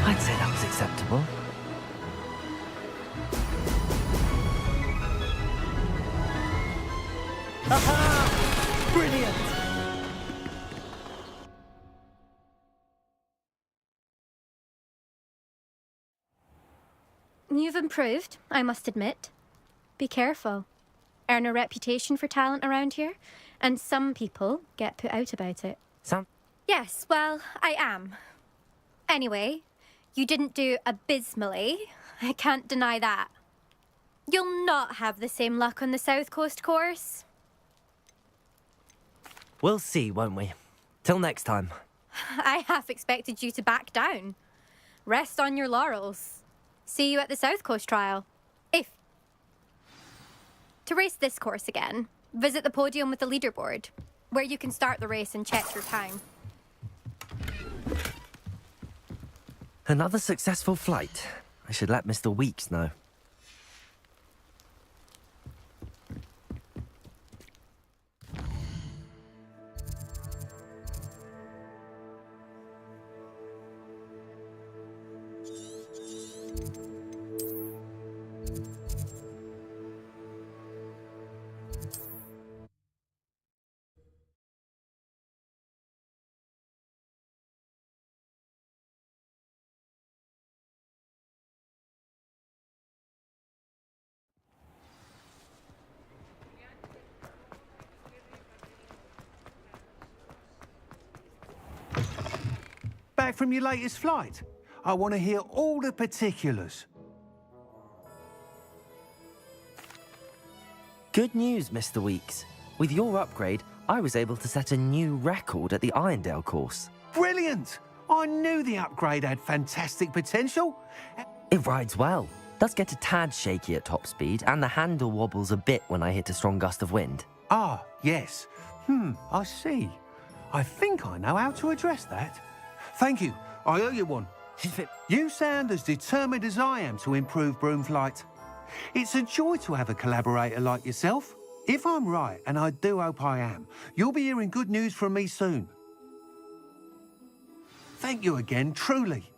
S2: I'd say that was acceptable.
S18: Aha! Brilliant!
S15: You've improved, I must admit. Be careful. Earn a reputation for talent around here, and some people get put out about it. Yes, well, I am. Anyway, you didn't do abysmally. I can't deny that. You'll not have the same luck on the South Coast course.
S2: We'll see, won't we? Till next time.
S15: I half expected you to back down. Rest on your laurels. See you at the South Coast trial. If. To race this course again, visit the podium with the leaderboard, where you can start the race and check your time.
S2: Another successful flight. I should let Mr. Weeks know.
S19: Back from your latest flight? I want to hear all the particulars.
S2: Good news, Mr. Weeks. With your upgrade, I was able to set a new record at the Irondale course.
S19: Brilliant! I knew the upgrade had fantastic potential.
S2: It rides well. Does get a tad shaky at top speed, and the handle wobbles a bit when I hit a strong gust of wind.
S19: Ah, yes. I see. I think I know how to address that. Thank you. I owe you one. You sound as determined as I am to improve broom flight. It's a joy to have a collaborator like yourself. If I'm right, and I do hope I am, you'll be hearing good news from me soon. Thank you again, truly.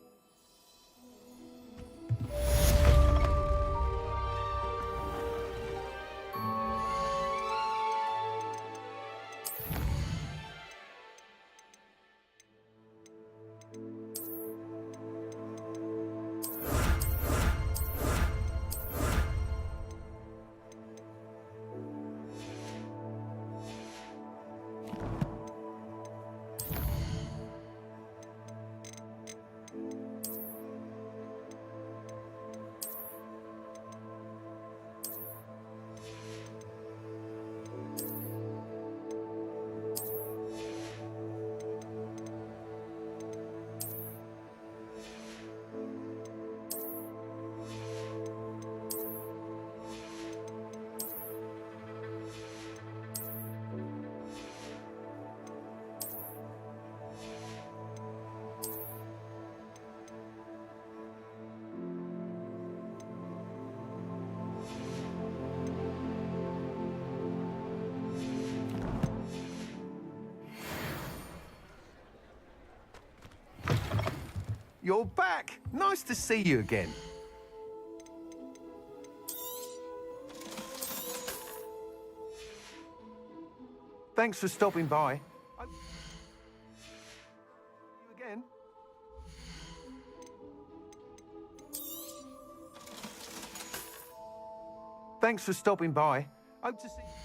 S19: You're back. Nice to see you again. Thanks for stopping by. Again. Thanks for stopping by. Hope to see you.